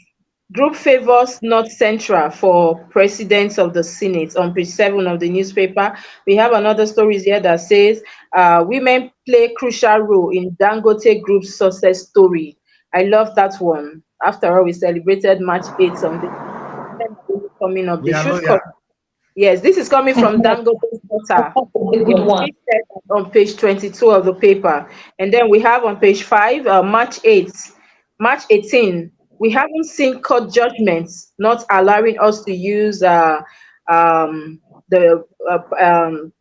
group favors North Central for president of the Senate. On page 7 of the newspaper, we have another story here that says women play crucial role in Dangote Group's success story. I love that one. After all, we celebrated March 8th on the coming up. Yes, this is coming from Dangote's daughter. A good Yes, one. she said that on page 22 of the paper. And then we have on page 5, March 8th, March 18. We haven't seen court judgments not allowing us to use the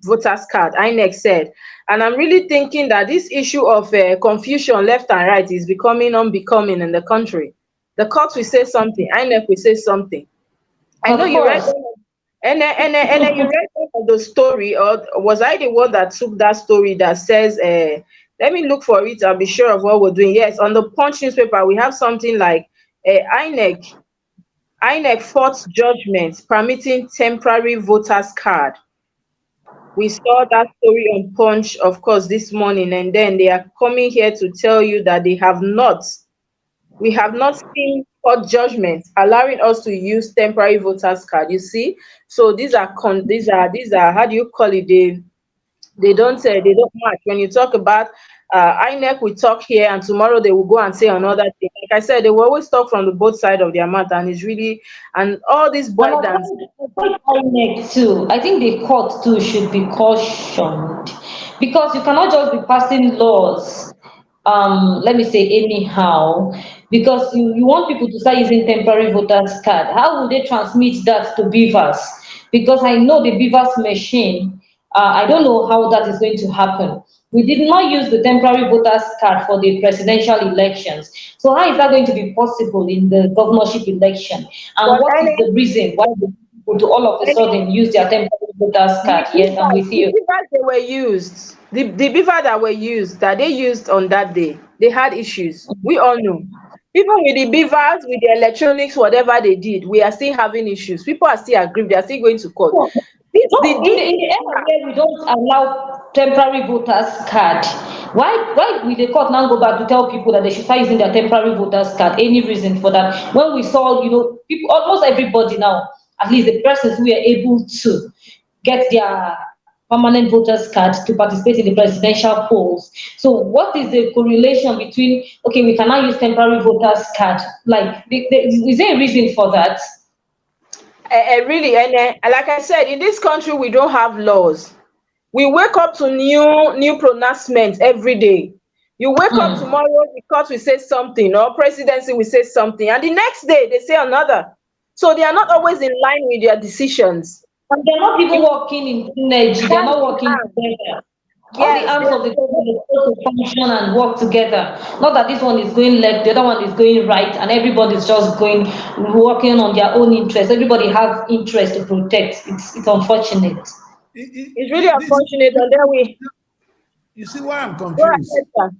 voters card, INEC said. And I'm really thinking that this issue of confusion left and right is becoming unbecoming in the country. The court will say something, INEC will say something. I know Of you read course. and then you read one of the story, or was I the one that took that story that says, let me look for it and be sure of what we're doing. Yes, on the Punch newspaper, we have something like INEC fought judgment permitting temporary voters card. We saw that story on Punch, of course, this morning, and then they are coming here to tell you that we have not seen court judgment allowing us to use temporary voters card. You see, so these are how do you call it? They don't match. When you talk about INEC, we talk here, and tomorrow they will go and say another thing. Like I said, they will always talk from the both side of their mouth, and it's really, and all these And boy dance. I think INEC too. I think the court too should be cautioned because you cannot just be passing laws, let me say anyhow, because you want people to start using temporary voters card. How will they transmit that to beavers? Because I know the beavers machine. I don't know how that is going to happen. We did not use the temporary voters card for the presidential elections. So how is that going to be possible in the governorship election? And But what is any, the reason why the people to all of a any sudden use their temporary voters card? Yes, I'm with the you. beavers they were used, the beaver that were used, that they used on that day, they had issues. We all know. Even with the beavers, with the electronics, whatever they did, we are still having issues. People are still aggrieved. They are still going to court. No, This, no, in the era where we don't allow temporary voters card, why will the court now go back to tell people that they should start using their temporary voters card? Any reason for that? When we saw, people, almost everybody now, at least the persons who were able to get their permanent voters card to participate in the presidential polls. So what is the correlation between, okay, we cannot use temporary voters card? Like, is there a reason for that? really, and like I said, in this country, we don't have laws. We wake up to new pronouncements every day. You wake up Hmm. tomorrow, the court will say something, or presidency will say something, and the next day they say another. So they are not always in line with their decisions. And they're not even It's working in synergy, they're hand not in working hand. together. All the Yes, arms of the government are supposed to function and work together. Not that this one is going left, the other one is going right, and everybody's just going working on their own interest. Everybody has interest to protect. It's unfortunate. it's really unfortunate. And then we you see why I'm go confused. ahead, sir.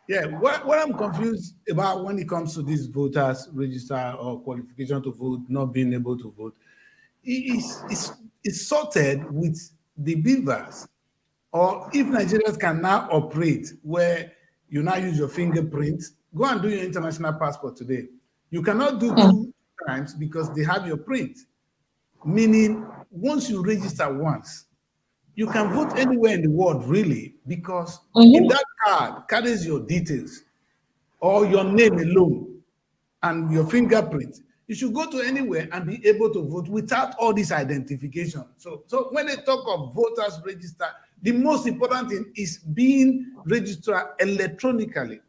Yeah, what I'm confused about when it comes to this voters register or qualification to vote, not being able to vote, is sorted with the beavers. Or if Nigerians can now operate where you now use your fingerprint, go and do your international passport today. You cannot do Mm. 2 times because they have your print. Meaning, once you register once, you can vote anywhere in the world, really, because if Mhm. that card carries your details or your name alone and your fingerprint, you should go to anywhere and be able to vote without all this identification. So when they talk of voters register, the most important thing is being registered electronically.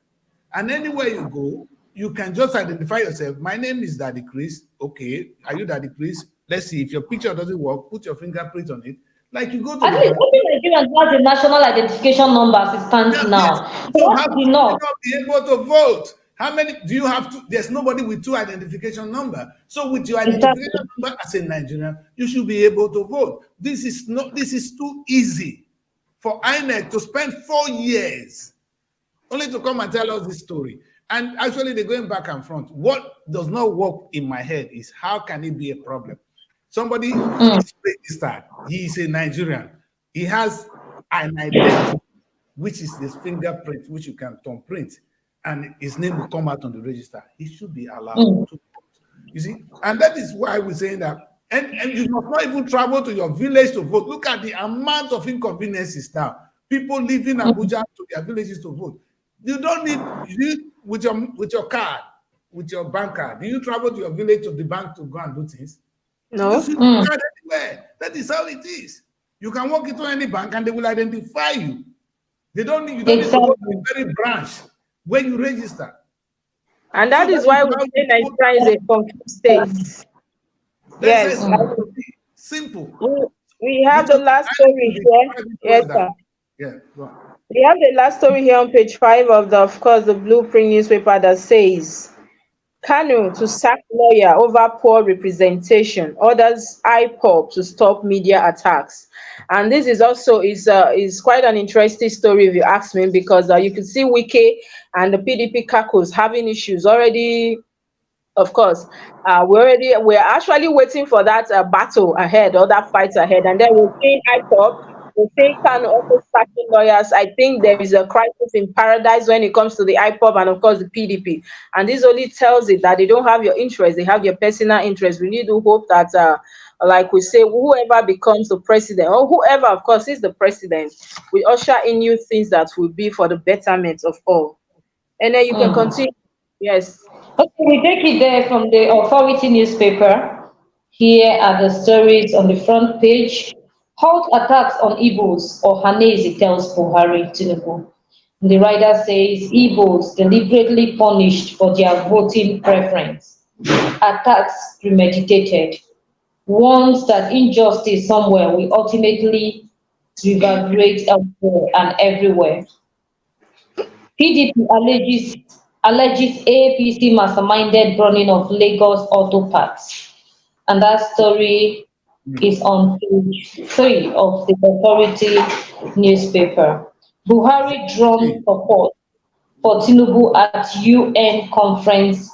And anywhere you go, you can just identify yourself. My name is Daddy KRIS. Okay, are you Daddy KRIS? Let's see. If your picture doesn't work, put your fingerprint on it. Like you go to At the least bank. every Nigerian has a national identification number as it stands Yes, now. So so that how is can you enough. not be able to vote? How many do you have to? There's nobody with 2 identification number. So with your identification Exactly. number as a Nigerian, you should be able to vote. This is too easy for INEC to spend 4 years only to come and tell us this story. And actually, they're going back and front. What does not work in my head is how can it be a problem? Somebody Mm. is registered. He is a Nigerian. He has an identity, which is this fingerprint, which you can thumbprint, and his name will come out on the register. He should be allowed Mm. to vote. You see, and that is why we're saying that. And you must not even travel to your village to vote. Look at the amount of inconveniences now. People leaving Mm. Abuja to their villages to vote. You don't need with your card, with your bank card. Do you travel to your village to the bank to go and do things? You No. just use the Mm. card anywhere. That is how it is. You can walk into any bank and they will identify you. You don't need to go to the very branch where you register. And that is why we say Nigeria is a confused state. Yes. Simple. We have the last story here. Yes, sir. Yeah, go on. We have the last story here on page 5 of course, the Blueprint newspaper that says, Kanu to sack lawyer over poor representation, orders IPOB to stop media attacks. And this is also is quite an interesting story if you ask me, because you can see Wike and the PDP caucus having issues already. Of course, we're actually waiting for that battle ahead, or that fight ahead, and then we're seeing IPOB. We think can also sacking lawyers. I think there is a crisis in paradise when it comes to the IPOB and of course the PDP. And this only tells it that they don't have your interest, they have your personal interest. We need to hope that, like we say, whoever becomes the president, or whoever, of course, is the president, we usher in new things that will be for the betterment of all. And then you can continue. Yes. Okay, we take it there from the Authority newspaper. Here are the stories on the front page. Halt attacks on Igbos, or Hanese tells Buhari Tinubu. The writer says Igbos deliberately punished for their voting preference. Attacks premeditated. Warns that injustice somewhere will ultimately reverberate elsewhere and everywhere. PDP alleges APC masterminded burning of Lagos auto parts. And that story is on page 3 of the Authority newspaper. Buhari drums support for Tinubu at UN conference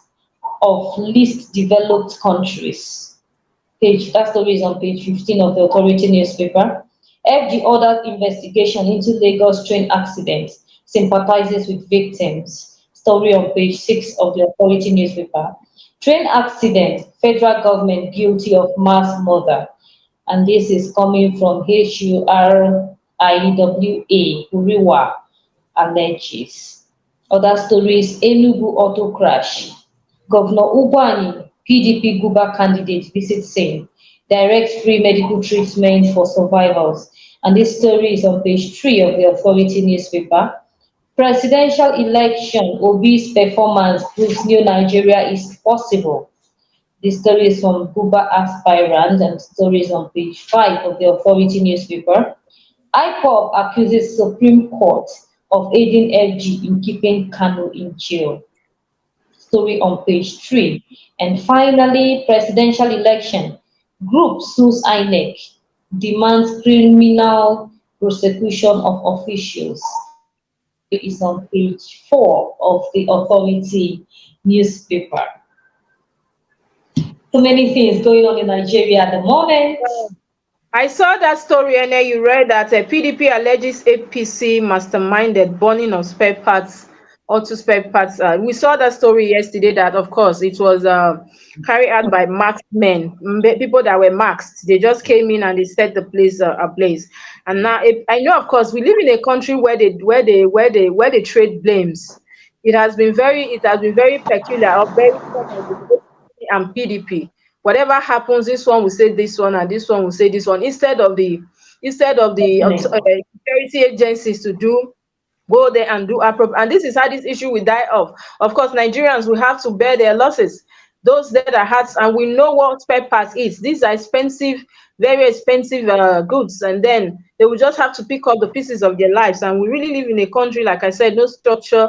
of least developed countries. That story is on page 15 of the Authority newspaper. FG ordered investigation into Lagos train accident, sympathizes with victims. Story on page 6 of the Authority newspaper. Train accident, federal government guilty of mass murder. And this is coming from HURIWA, Uriwa alleges. Other stories, Enugu auto crash. Governor Ubani, PDP Guba candidate, visits scene. Direct free medical treatment for survivors. And this story is on page 3 of the Authority newspaper. Presidential election, Obi's performance proves new Nigeria is possible. The story is from Guba aspirant, and stories on page 5 of the Authority newspaper. IPOB accuses Supreme Court of aiding FG in keeping Kanu in jail. Story on page 3. And finally, presidential election. Group sues INEC, demands criminal prosecution of officials. It is on page 4 of the Authority newspaper. So many things going on in Nigeria at the moment. I saw that story, and then you read that PDP alleges APC masterminded burning of spare parts, auto spare parts. We saw that story yesterday that, of course, it was carried out by masked men, people that were masked. They just came in and they set the place ablaze. And now I know, of course, we live in a country where they trade blames. It has been very peculiar, or very and PDP. Whatever happens, this one will say this one, and this one will say this one. Instead of the security agencies to go there and do appropriate. And this is how this issue will die off. Of course, Nigerians will have to bear their losses. Those that are hurt, and we know what spare parts is. These are expensive, very expensive goods, and then they will just have to pick up the pieces of their lives. And we really live in a country, like I said, no structure.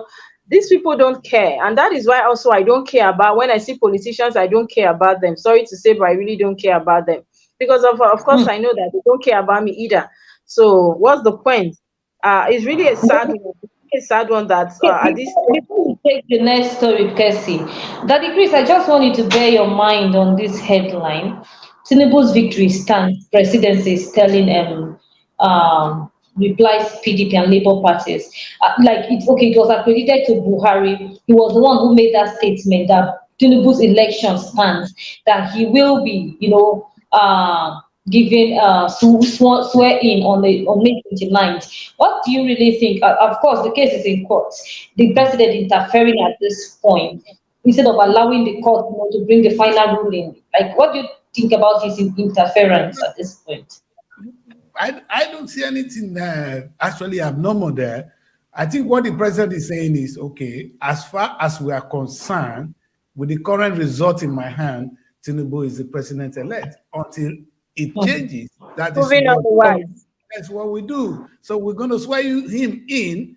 These people don't care, and that is why also I don't care about, when I see politicians, I don't care about them. Sorry to say, but I really don't care about them, because of course I know that they don't care about me either. So what's the point? It's really a sad one that at this before we take the next story, KESSY, Daddy KRIS, I just want you to bear your mind on this headline. Tinubu's victory stands, presidency is telling replies PDP and Labour parties. It was accredited to Buhari. He was the one who made that statement that Tinubu's election stands, that he will be, given swear in on May 29th. What do you really think? Of course, the case is in court. The president interfering at this point instead of allowing the court to bring the final ruling. Like, what do you think about his interference at this point? I don't see anything actually abnormal there. I think what the president is saying is okay, as far as we are concerned, with the current result in my hand, Tinubu is the president elect. Until it changes, Moving otherwise. that's what we do. So we're going to swear him in.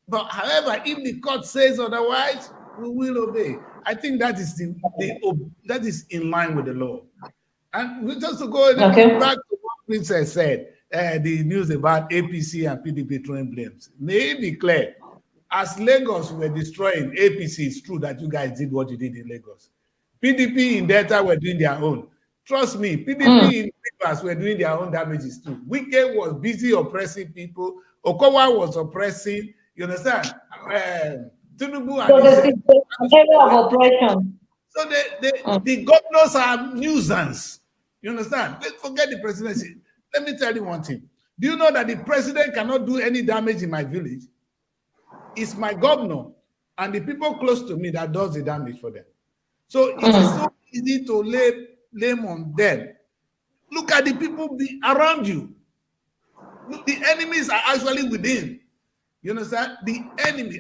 But however, if the court says otherwise, we will obey. I think that is that is in line with the law. And just to go back to what Princess said, the news about APC and PDP throwing blames. May it be clear, as Lagos were destroying APC, it's true that you guys did what you did in Lagos. PDP in Delta were doing their own. Trust me, PDP in Rivers were doing their own damages too. Wike was busy oppressing people. Okowa was oppressing. You understand? Tinubu and area of oppression. So the governors are nuisance. You understand? Let's forget the presidency. Let me tell you one thing. Do you know that the president cannot do any damage in my village? It's my governor and the people close to me that does the damage for them. So it is so easy to lay blame on them. Look at the people around you. Look, the enemies are actually within. You understand?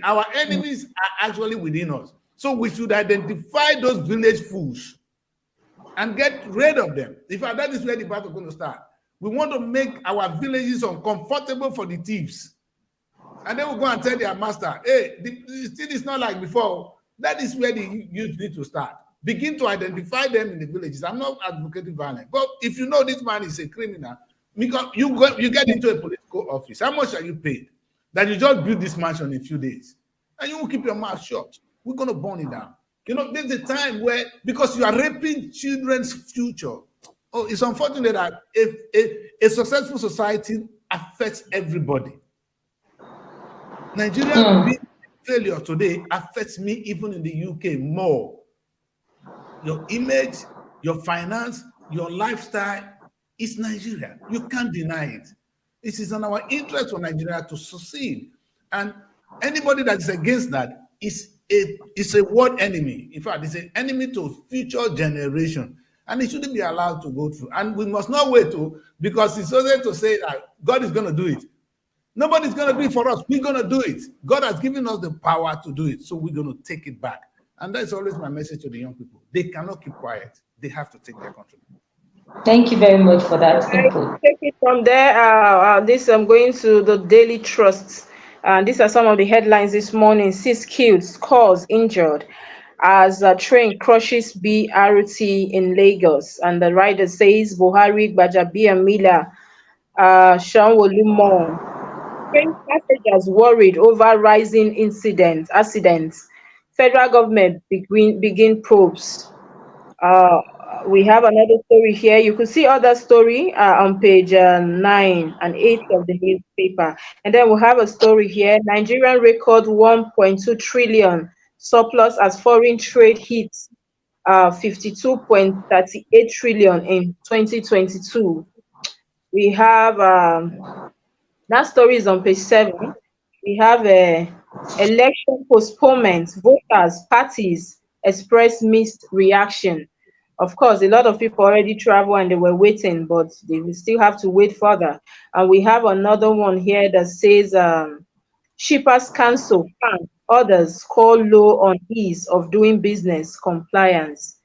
Our enemies are actually within us. So we should identify those village fools and get rid of them. In fact, that is where the battle is going to start. We want to make our villages uncomfortable for the thieves. And then we'll go and tell their master, hey, the thing is not like before. That is where the youth need to start. Begin to identify them in the villages. I'm not advocating violence. But if you know this man is a criminal, because you get into a political office, how much are you paid? That you just build this mansion in a few days. And you will keep your mouth shut. We're going to burn it down. You know, there's a time where, because you are raping children's future. Oh, it's unfortunate that a successful society affects everybody. Nigeria being failure today affects me even in the UK more. Your image, your finance, your lifestyle is Nigeria. You can't deny it. It is in our interest for Nigeria to succeed. And anybody that is against that is a world enemy. In fact, it's an enemy to future generation. And it shouldn't be allowed to go through. And we must not wait because it's okay to say that God is going to do it. Nobody's going to do it for us. We're going to do it. God has given us the power to do it. So we're going to take it back. And that's always my message to the young people. They cannot keep quiet. They have to take their country. Thank you very much for that input. Take it from there. I'm going to the Daily Trust. These are some of the headlines this morning. 6 killed, scores injured as a train crushes BRT in Lagos. And the rider says Buhari, Gbajabiamila, Mila, Shanwolumo. Train passengers worried over rising accidents. Federal government begin probes. We have another story here. You could see other story on page 9 and 8 of the newspaper. And then we'll have a story here. Nigerian record 1.2 trillion surplus as foreign trade hits 52.38 trillion in 2022. We have that story is on page 7. We have election postponement. Voters, parties express mixed reaction. Of course, a lot of people already travel and they were waiting, but they will still have to wait further. And we have another one here that says shippers cancel plan. Others call low on ease of doing business compliance.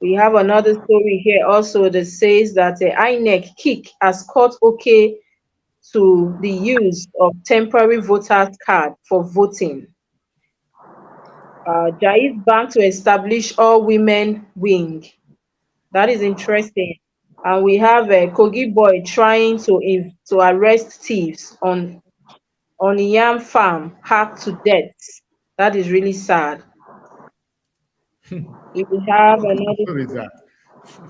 We have another story here also that says that the INEC kick has caught okay to the use of temporary voters card for voting. Jai's Bank to establish all women wing. That is interesting. And we have a Kogi boy trying to arrest thieves on yam farm, hacked to death. That is really sad. If we have another.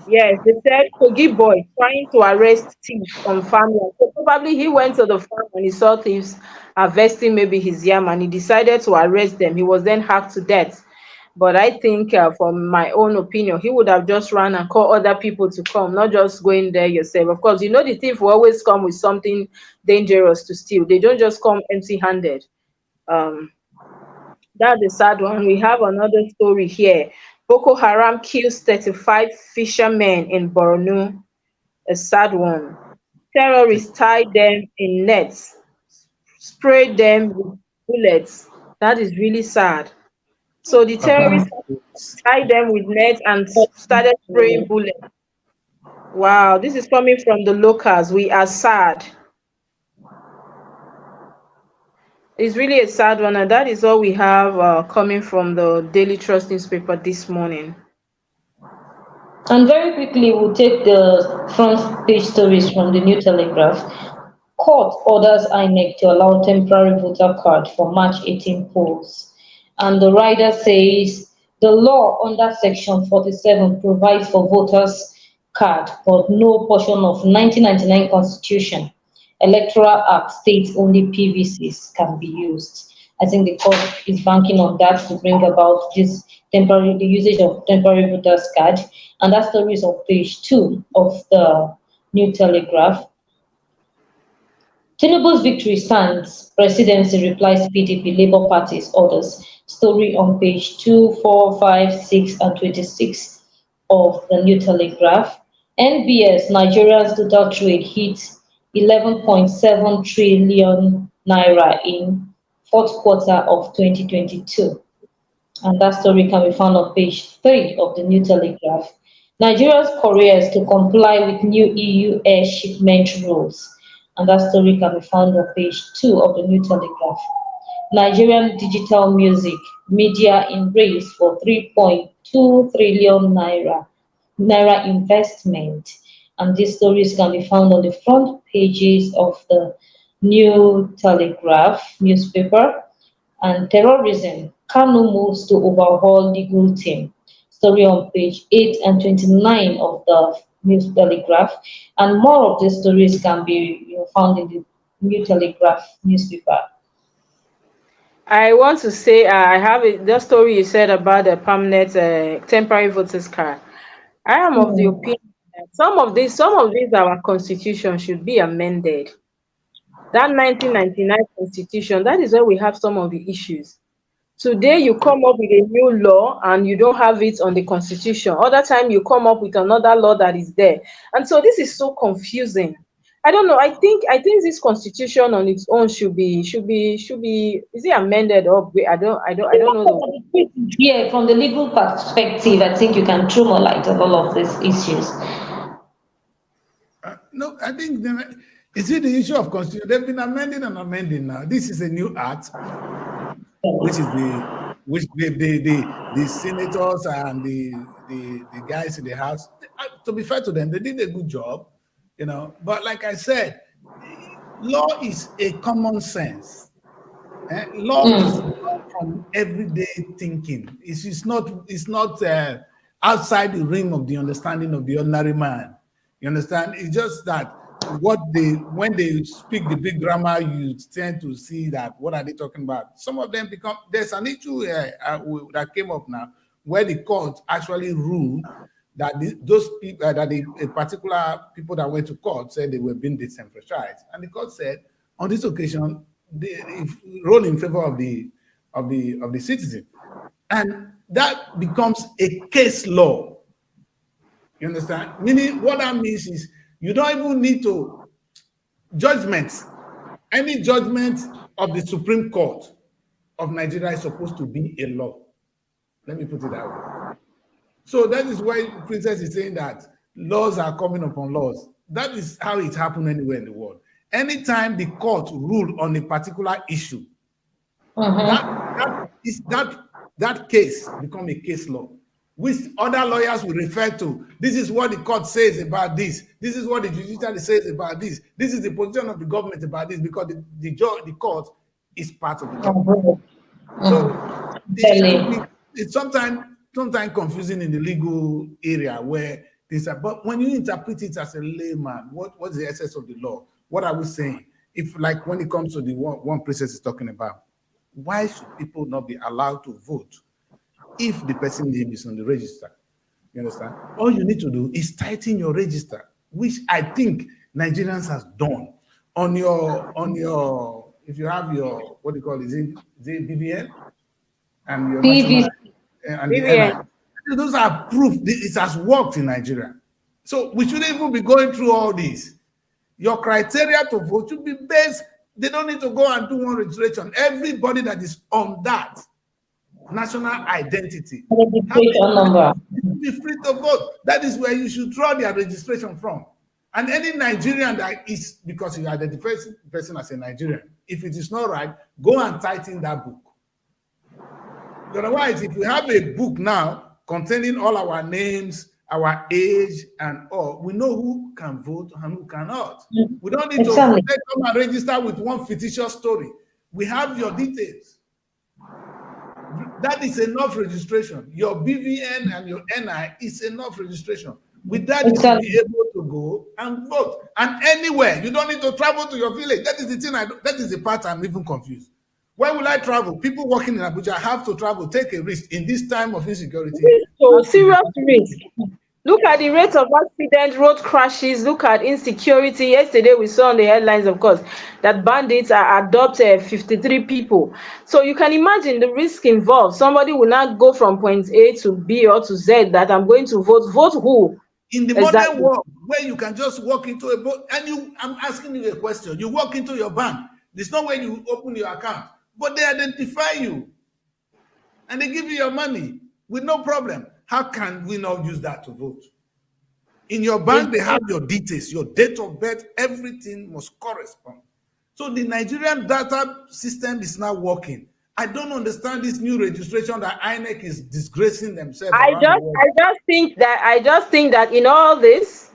Yes, they said Kogi boy trying to arrest thieves on farmland. So probably he went to the farm and he saw thieves harvesting maybe his yam and he decided to arrest them. He was then hacked to death. But I think from my own opinion, he would have just run and call other people to come, not just going there yourself. Of course, you know the thief will always come with something dangerous to steal. They don't just come empty-handed. That's the sad one. We have another story here. Boko Haram kills 35 fishermen in Borno, a sad one. Terrorists tie them in nets, spray them with bullets. That is really sad. So the terrorists tied them with nets and started spraying bullets. Wow, this is coming from the locals. We are sad. It's really a sad one, and that is all we have coming from the Daily Trust newspaper this morning. And very quickly, we'll take the front page stories from the New Telegraph. Court orders INEC to allow temporary voter card for March 18 polls. And the rider says the law under Section 47 provides for voters card, but no portion of 1999 Constitution. Electoral Act states only PVCs can be used. I think the court is banking on that to bring about the usage of temporary voters card, and that story is on page 2 of the New Telegraph. Tinubu's victory stands, presidency replies PDP Labour Party's orders. Story on page 2, 4, 5, 6, and 26 of the New Telegraph. NBS Nigeria's total trade hit 11.7 trillion naira in fourth quarter of 2022. And that story can be found on page 3 of the New Telegraph. Nigeria's couriers to comply with new EU air shipment rules. And that story can be found on page 2 of the New Telegraph. Nigerian digital music media in race for 3.2 trillion naira investment. And these stories can be found on the front pages of the New Telegraph newspaper. And terrorism, Kanu moves to overhaul legal team. Story on page 8 and 29 of the News Telegraph. And more of these stories can be found in the New Telegraph newspaper. I want to say I have the story you said about the permanent temporary voters card. I am of the opinion that some of these our constitution should be amended. That 1999 constitution, that is where we have some of the issues. Today you come up with a new law and you don't have it on the constitution. Other time you come up with another law that is there. And so this is so confusing. I don't know. I think this constitution on its own should be is it amended or I don't know. Yeah, from the legal perspective, I think you can throw more light on all of these issues. No, I think is it the issue of constitution? They've been amending and amending now. This is a new act, which is the senators and the guys in the house. To be fair to them, they did a good job, But like I said, law is a common sense. Law is from everyday thinking. It's not outside the realm of the understanding of the ordinary man. You understand? It's just that when they speak the big grammar, you tend to see that what are they talking about? Some of them there's an issue that came up now where the court actually ruled that those people that a particular people that went to court said they were being disenfranchised, and the court said on this occasion they ruled in favor of the citizen, and that becomes a case law. You understand? Meaning, what that means is you don't even need to judgments. Any judgment of the Supreme Court of Nigeria is supposed to be a law. Let me put it that way. So that is why Princess is saying that laws are coming upon laws. That is how it happens anywhere in the world. Anytime the court rule on a particular issue, that case become a case law, which other lawyers will refer to. This is what the court says about this. This is what the judiciary says about this. This is the position of the government about this, because the court is part of the government. So it's sometimes confusing in the legal area where this. But when you interpret it as a layman, what's the essence of the law? What are we saying? If, like, when it comes to the one Princess is talking about, why should people not be allowed to vote if the person's name is on the register? You understand? All you need to do is tighten your register, which I think Nigerians has done. On your if you have your, what do you call it? Is it BBN? And your PVC. and the NI. Those are proof it has worked in Nigeria. So we shouldn't even be going through all this. Your criteria to vote should be based. They don't need to go and do one registration. Everybody that is on that national identity Registration number. be free to vote. That is where you should draw their registration from. And any Nigerian that is, because you identify the person as a Nigerian, if it is not right, go and tighten that book. Otherwise, if we have a book now containing all our names, our age, and all, we know who can vote and who cannot. We don't need to come and register with one fictitious story. We have your details. That is enough registration. Your BVN and your NI is enough registration. With that, you will be able to go and vote. And anywhere, you don't need to travel to your village. That is the thing. That is the part I'm even confused. Where will I travel? People working in Abuja have to travel, take a risk in this time of insecurity. So serious risk. Look at the rate of accident, road crashes. Look at insecurity. Yesterday we saw on the headlines, of course, that bandits are abducted 53 people. So you can imagine the risk involved. Somebody will not go from point A to B or to Z that I'm going to vote. Vote who? In the modern world, where you can just walk into a boat, and I'm asking you a question. You walk into your bank. There's no way you open your account, but they identify you, and they give you your money with no problem. How can we not use that to vote? In your bank, they have your details, your date of birth, everything must correspond. So the Nigerian data system is not working. I don't understand this new registration that INEC is disgracing themselves. I just think that in all this,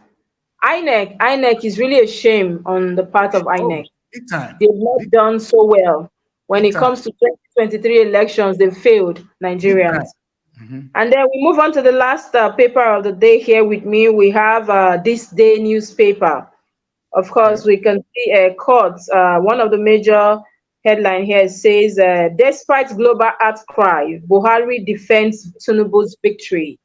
INEC is really a shame on the part of INEC. Big time. They've not done so well when it comes to 2023 elections. They failed Nigerians. And then we move on to the last paper of the day. Here with me, we have This Day newspaper. Of course, we can see courts. One of the major headline here says, despite global outcry, Buhari defends Tinubu's victory.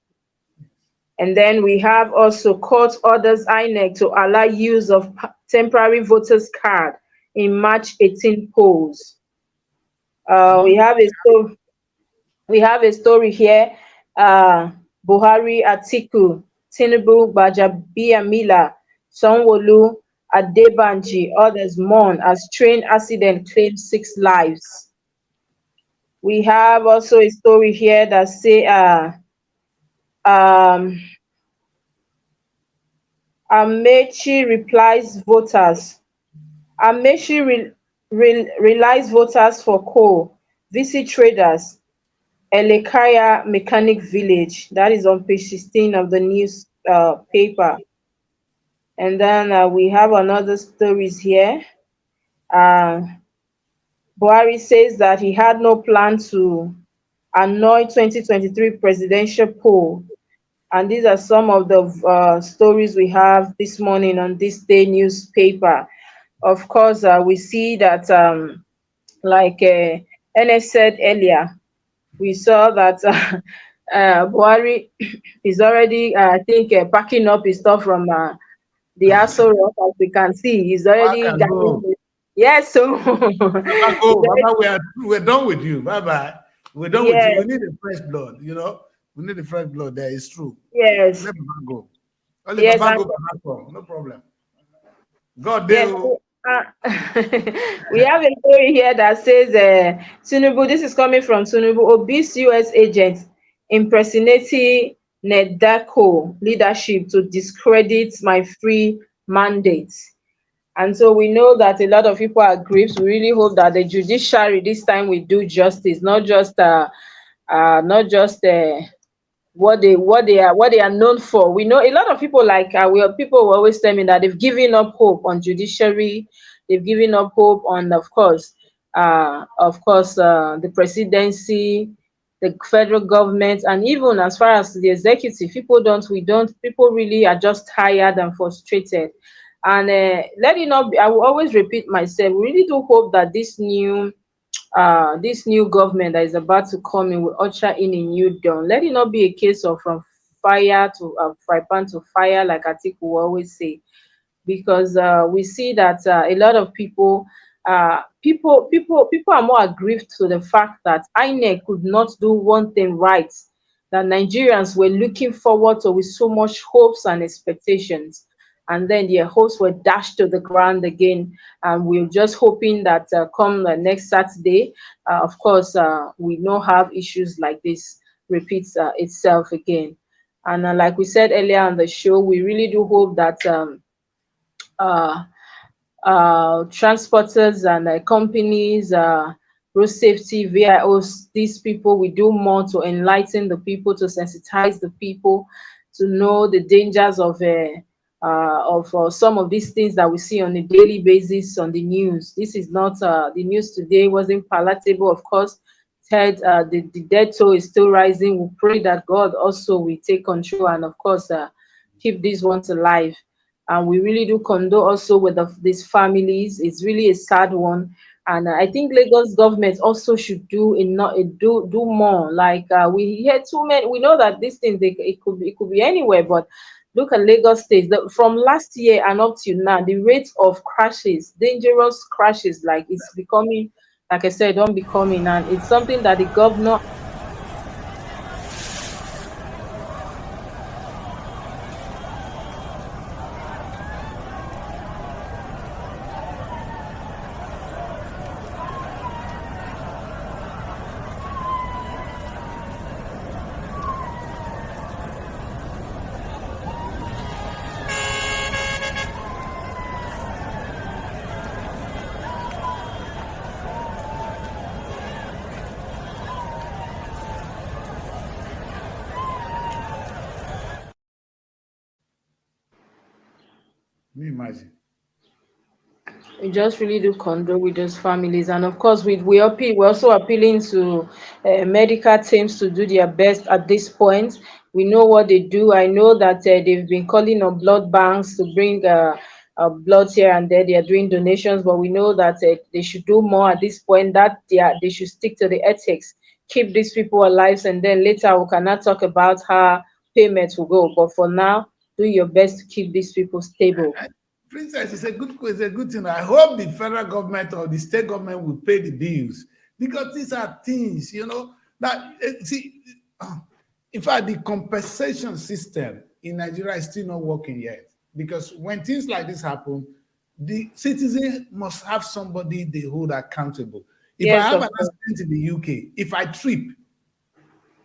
And then we have also court orders INEC to allow use of temporary voters card in March 18 polls. We have a story here. Buhari, Atiku, Tinubu, Gbajabiamila, Sanwo-Olu, Adebanji, others mourn as train accident claims 6 lives. We have also a story here that say Amechi replies voters. Amechi relies voters for coal. Visit traders. Elekaya Mechanic Village. That is on page 16 of the news paper. And then we have another stories here. Buhari says that he had no plan to annoy 2023 presidential poll. And these are some of the stories we have this morning on This Day newspaper. Of course, we see that, like NS said earlier, we saw that Buhari is already, I think, packing up his stuff from the Aso Rock, as we can see. He's already yes, so we're done with you. Bye-bye. We're done with you. We need a fresh blood, you know. We need a fresh blood there. It's true. Yes. Let Baba go. Let Baba go. No problem. God damn. We have a story here that says Tinubu, this is coming from Tinubu, obese US agent impersonating Nedako leadership to discredit my free mandate. And so we know that a lot of people are grieved. We really hope that the judiciary this time will do justice, not just what they are known for. We know a lot of people, like people will always tell me that they've given up hope on judiciary, they've given up hope on, of course, the presidency, the federal government, and even as far as the executive. People really are just tired and frustrated. And let it not be, I will always repeat myself, we really do hope that this new government that is about to come in will usher in a new dawn. Let it not be a case of from fire to fry pan to fire, like Atiku will always say, because we see that a lot of people are more aggrieved to the fact that INEC could not do one thing right, that Nigerians were looking forward to with so much hopes and expectations. And then their hopes were dashed to the ground again. And we're just hoping that come next Saturday, of course, we don't have issues like this repeats itself again. And like we said earlier on the show, we really do hope that uh, transporters and companies, road safety, VIOs, these people, we do more to enlighten the people, to sensitize the people, to know the dangers of some of these things that we see on a daily basis on the news. This is not the news today wasn't palatable, of course. Said the death toll is still rising. We pray that God also will take control and, of course, keep these ones alive. And we really do condole also with these families. It's really a sad one, and I think Lagos government also should do more. Like we hear too many. We know that this thing it could be anywhere, but look at Lagos State. From last year and up to now, the rate of crashes, dangerous crashes, like it's becoming, like I said, unbecoming, and it's something that the governor. Can you imagine? We just really do condole with those families, and of course, we're also appealing to medical teams to do their best at this point. We know what they do. I know that they've been calling on blood banks to bring blood here and there. They are doing donations, but we know that they should do more at this point. That they should stick to the ethics, keep these people alive, and then later we cannot talk about how payments will go. But for now, do your best to keep these people stable. Princess, it's a good thing. I hope the federal government or the state government will pay the bills, because these are things, that see. In fact, the compensation system in Nigeria is still not working yet, because when things like this happen, the citizen must have somebody they hold accountable. If I Yes, have of an course. accident in the UK, if I trip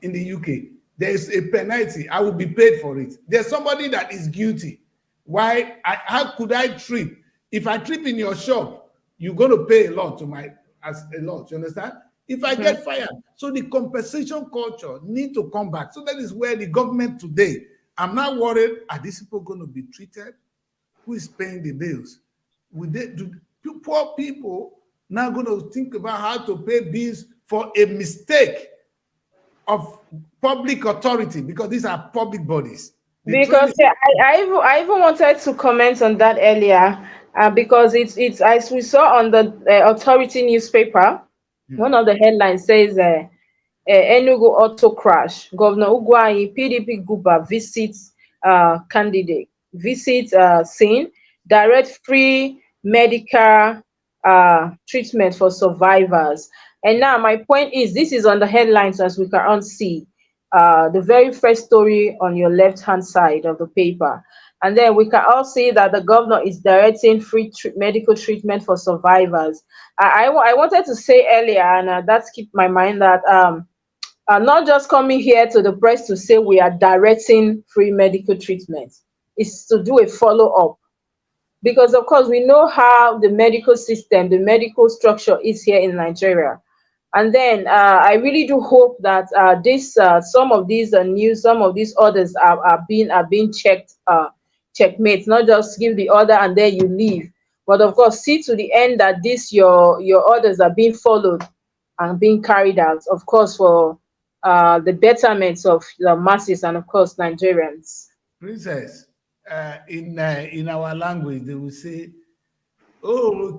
in the UK, there's a penalty. I will be paid for it. There's somebody that is guilty. How could I trip? If I trip in your shop, you're going to pay a lot as a lot. You understand? If I get fired, so the compensation culture need to come back. So that is where the government today. I'm not worried. Are these people going to be treated? Who is paying the bills? Poor people now going to think about how to pay bills for a mistake of public authority, because these are public bodies. Because yeah, I even wanted to comment on that earlier, because it's as we saw on the authority newspaper, one of the headlines says Enugu auto crash. Governor Ugwuanyi PDP Guba visits scene, direct free medical treatment for survivors. And now my point is, this is on the headlines, as we can see. The very first story on your left hand side of the paper. And then we can all see that the governor is directing free medical treatment for survivors. I wanted to say earlier, and that's keep my mind, that not just coming here to the press to say we are directing free medical treatment. It's to do a follow up. Because, of course, we know how the medical system, the medical structure is here in Nigeria. And then I really do hope that some of these news, some of these orders are being checked, checkmate, not just give the order and then you leave. But of course, see to the end that your orders are being followed and being carried out, of course, for the betterment of the masses and, of course, Nigerians. Princess, in our language, they will say, "Oh,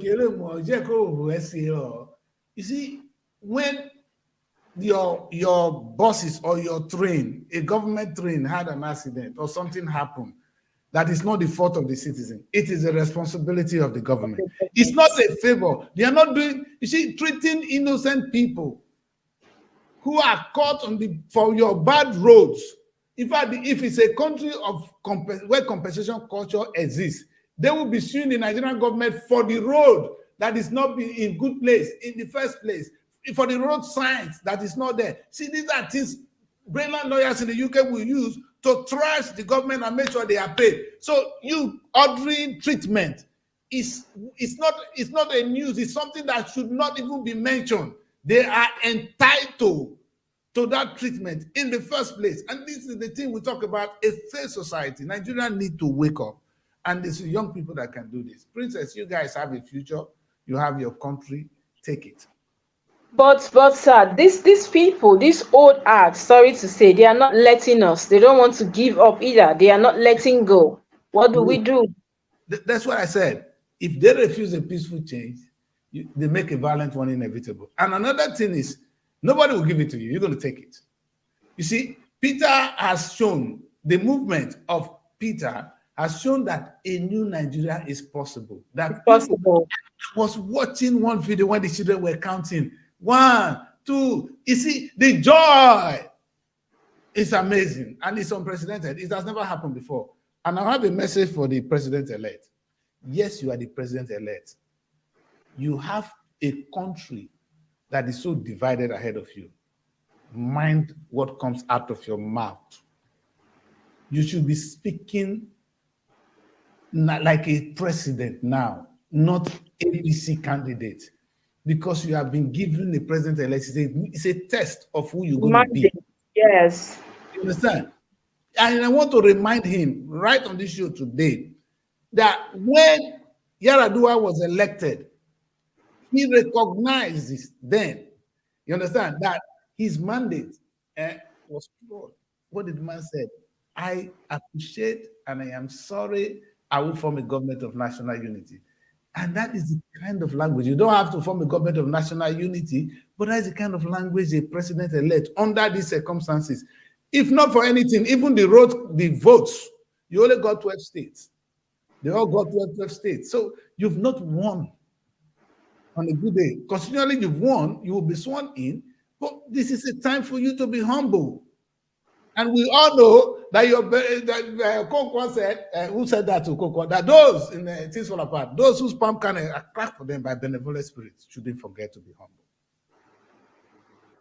you see, when your bosses or your train, a government train, had an accident or something happened, that is not the fault of the citizen. It is a responsibility of the government. It's not a favor. They are not doing, you see, treating innocent people who are caught on the for your bad roads. In fact, if it's a country of where compensation culture exists, they will be suing the Nigerian government for the road that is not in good place in the first place, for the road signs that is not there. See, these are things brilliant lawyers in the UK will use to trash the government and make sure they are paid. So you ordering treatment is it's not a news. It's something that should not even be mentioned. They are entitled to that treatment in the first place. And this is the thing we talk about, a fair society. Nigerians need to wake up. And it's young people that can do this. Princess, you guys have a future. You have your country. Take it. But sir, these people, these old acts, sorry to say, they are not letting us. They don't want to give up either. They are not letting go. What do we do? That's what I said. If they refuse a peaceful change, they make a violent one inevitable. And another thing is, nobody will give it to you. You're going to take it. You see, Peter has shown, the movement of Peter has shown that a new Nigeria is possible. That it's possible. I was watching one video when the children were counting. 1, 2. You see, the joy is amazing and it's unprecedented. It has never happened before. And I have a message for the president-elect. Yes, you are the president-elect. You have a country that is so divided ahead of you. Mind what comes out of your mouth. You should be speaking like a president now, not APC candidate, because you have been given the president-elect. It's a test of who you're going to be. Yes. You understand? And I want to remind him right on this show today that when Yaradua was elected, he recognizes then, you understand, that his mandate was flawed. What did the man say? I appreciate and I am sorry. I will form a government of national unity. And that is the kind of language. You don't have to form a government of national unity, but that is the kind of language a president-elect under these circumstances. If not for anything, even the votes, you only got 12 states. They all got 12 states. So you've not won on a good day. Continually you've won, you will be sworn in, but this is a time for you to be humble. And we all know that Kokwa said, who said that to Kokwa, that those in the things fall apart, those whose palm can crack for them by benevolent spirits shouldn't forget to be humble.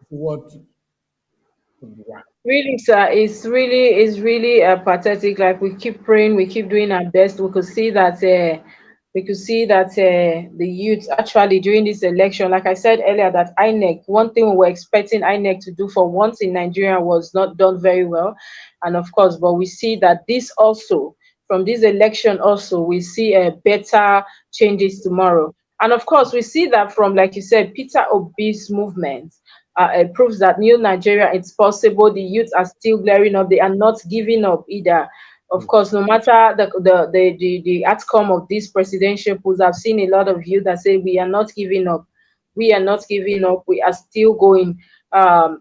What? Really, sir, it's really pathetic. Like, we keep praying, we keep doing our best. We could see that the youth actually during this election, like I said earlier, that INEC, one thing we were expecting INEC to do for once in Nigeria was not done very well. And of course, but we see that this also, from this election also, we see better changes tomorrow. And of course, we see that from, like you said, Peter Obi's movement. It proves that new Nigeria, it's possible. The youth are still glaring up. They are not giving up either. Of course, no matter the outcome of these presidential polls, I've seen a lot of youth that say we are not giving up. We are not giving up. We are still going.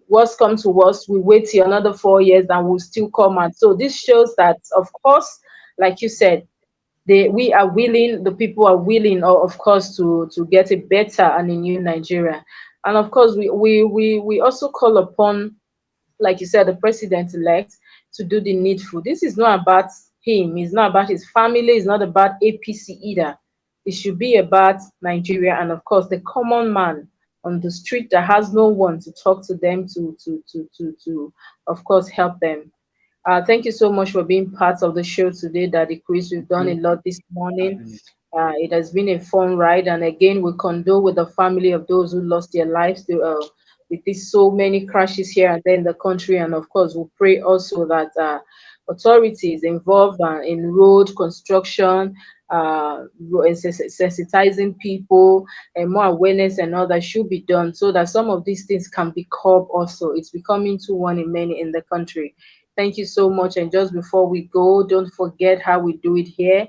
Worst come to worst, we wait till another 4 years and we'll still come out. So this shows that, of course, like you said, we are willing, the people are willing, of course, to get a better and a new Nigeria. And of course, we also call upon, like you said, the president-elect to do the needful. This is not about him. It's not about his family. It's not about APC either. It should be about Nigeria and, of course, the common man on the street that has no one to talk to them, to of course, help them. Thank you so much for being part of the show today, Daddy Chris. We've done a lot this morning. It has been a fun ride, and again, we condole with the family of those who lost their lives with these so many crashes here and there in the country. And of course, we pray also that authorities involved in road construction, sensitizing people, and more awareness and all that should be done so that some of these things can be curbed also. It's becoming too one in many in the country. Thank you so much. And just before we go, don't forget how we do it here.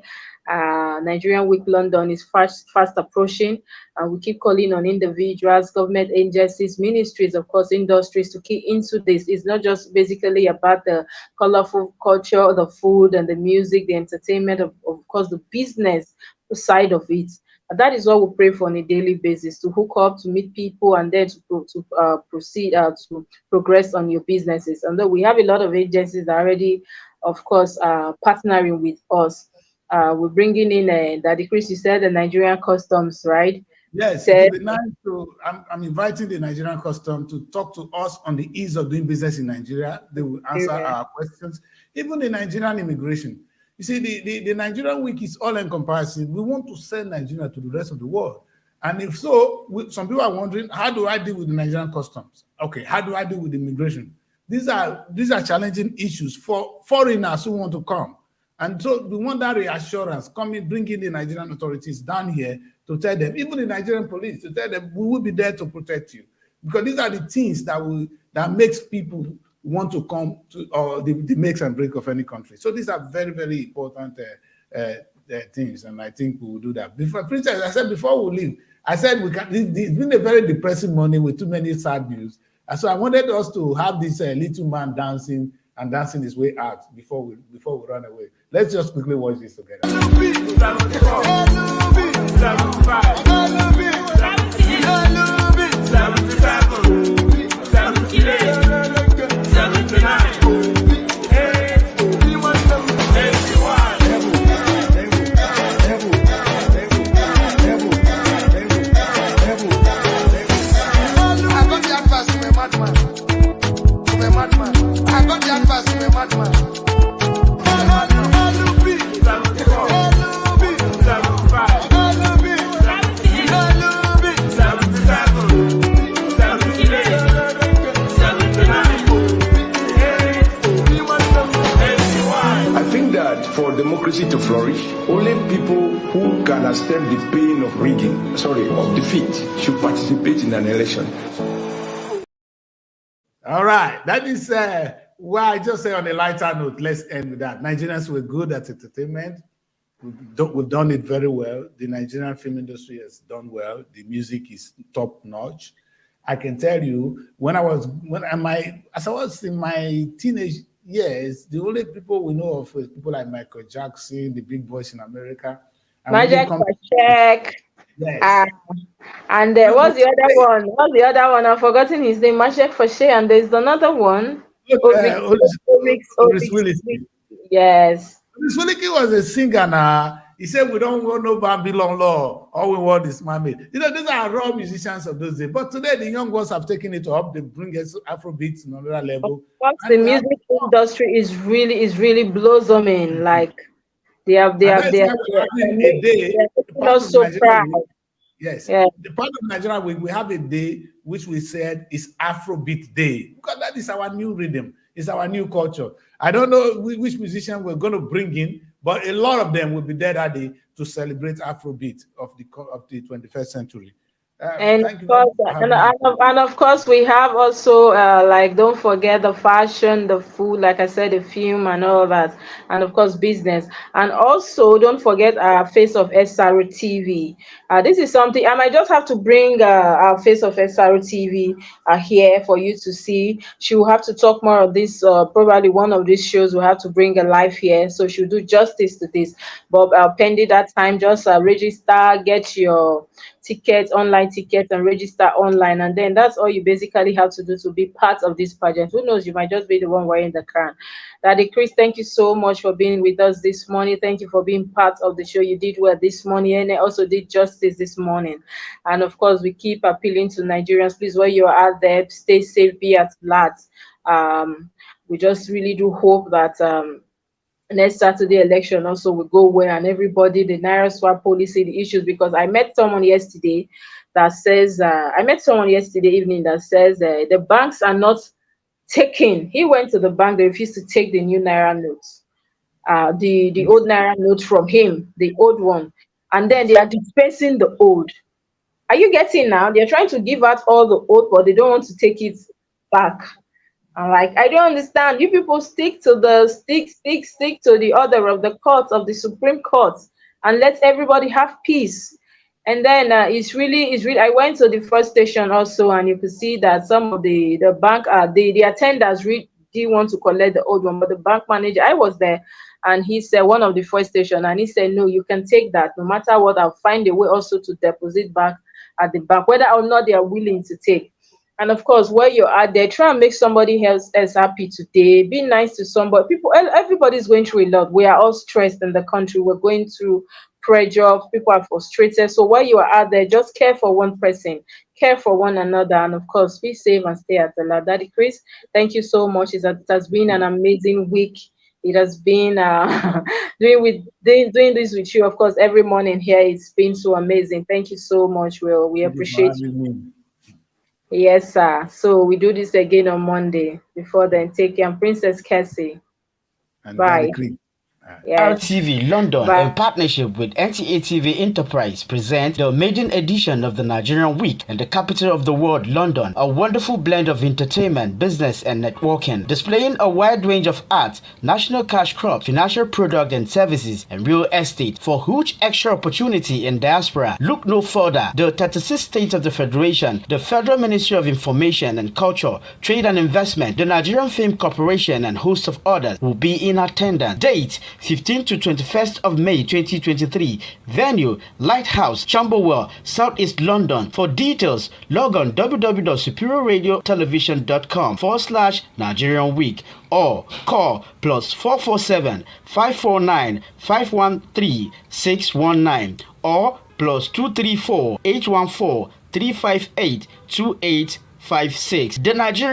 Nigerian Week London is fast approaching, and we keep calling on individuals, government agencies, ministries, of course, industries to key into this. It's not just basically about the colorful culture, the food and the music, the entertainment, of course, the business side of it. That is what we pray for on a daily basis, to hook up, to meet people, and then to proceed to progress on your businesses. And though we have a lot of agencies that are already, of course, partnering with us. We're bringing in Daddy Chris, you said the Nigerian customs, right? Yes, it Said, will be nice to. I'm inviting the Nigerian custom to talk to us on the ease of doing business in Nigeria. They will answer our questions. Even the Nigerian immigration. You see, the Nigerian week is all encompassing. We want to send Nigeria to the rest of the world. And if so, some people are wondering, how do I deal with the Nigerian customs? Okay, how do I deal with immigration? These are challenging issues for foreigners who want to come. And so we want that reassurance coming, bringing the Nigerian authorities down here to tell them, even the Nigerian police, to tell them we will be there to protect you, because these are the things that makes people want to come to, or the makes and break of any country. So these are very, very important things, and I think we will do that. Before, Princess, I said before we leave, I said we can. It's been a very depressing morning with too many sad news, and so I wanted us to have this little man dancing his way out before we run away. Let's just quickly watch this together. To flourish, only people who can accept the pain of of defeat, should participate in an election. All right, that is why I just say on a lighter note, let's end with that. Nigerians were good at entertainment. We've done it very well. The Nigerian film industry has done well. The music is top notch. I can tell you, as I was in my teenage years, the only people we know of is people like Michael Jackson, the big boys in America. Magic Check. Yes. And what's the other one? What's the other one? I've forgotten his name. Magic Fashe, and there's another one. Oris Willis. Yes. Oris Willis was a singer now. He said, we don't want no Babylon law. All we want is Mammy. You know, these are raw musicians of those days. But today, the young ones have taken it up. They bring us Afrobeats on another level. The music industry is really blossoming. Like they have a day. So proud. Yes. Yeah. The part of Nigeria, we have a day which we said is Afrobeat Day, because that is our new rhythm. It's our new culture. I don't know which musician we're going to bring in, but a lot of them will be there that day to celebrate Afrobeat of the 21st century. And of course, we have also like, don't forget the fashion, the food, like I said, the film and all that, and of course business. And also don't forget our Face of SRO TV. This is something I might just have to bring our Face of SRO TV here for you to see. She will have to talk more of this. Probably one of these shows will have to bring her live here, so she'll do justice to this. But pending that time, just register, get your tickets, online tickets, and register online, and then that's all you basically have to do to be part of this pageant. Who knows, you might just be the one wearing the crown. Daddy Chris, thank you so much for being with us this morning. Thank you for being part of the show. You did well this morning, and also did justice this morning. And of course, we keep appealing to Nigerians, please, where you're out there, stay safe, be at large. We just really do hope that next Saturday election also will go well, and everybody, the Naira swap policy, the issues, because I met someone yesterday that says, I met someone yesterday evening that says the banks are not taking, he went to the bank, they refused to take the new Naira notes, the old Naira note from him, the old one, and then they are dispensing the old. Are you getting now? They're trying to give out all the old, but they don't want to take it back. I'm like, I don't understand. You people stick to the order of the court, of the Supreme Court, and let everybody have peace. And then it's really. I went to the first station also, and you could see that some of the bank the attendants didn't want to collect the old one, but the bank manager, I was there, and he said, one of the fuel station, and he said, no, you can take that. No matter what, I'll find a way also to deposit back at the bank, whether or not they are willing to take. And of course, where you're at there, try and make somebody else happy today. Be nice to somebody. People, everybody's going through a lot. We are all stressed in the country. We're going through pressure. People are frustrated. So while you are out there, just care for one person, care for one another, and of course, be safe and stay at the lab. Daddy KRIS, thank you so much. It has been an amazing week. It has been doing this with you. Of course, every morning here, it's been so amazing. Thank you so much, Will. We appreciate you. Yes, sir. So we do this again on Monday. Before then, take care. I'm Princess KESSY. And Bye. Yes. RTV London, Bye. in partnership with NTA TV Enterprise, present the maiden edition of the Nigerian Week in the capital of the world, London. A wonderful blend of entertainment, business, and networking, displaying a wide range of arts, national cash crops, financial products and services, and real estate for huge extra opportunity in diaspora. Look no further. The 36 states of the Federation, the Federal Ministry of Information and Culture, Trade and Investment, the Nigerian Film Corporation, and host of others will be in attendance. Date 15th to 21st of May 2023. Venue Lighthouse, Camberwell, Southeast London. For details, log on www.superiorradiotelevision.com/Nigerian Week or call +447 549 513 619 or +234 814 358 2856. The Nigerian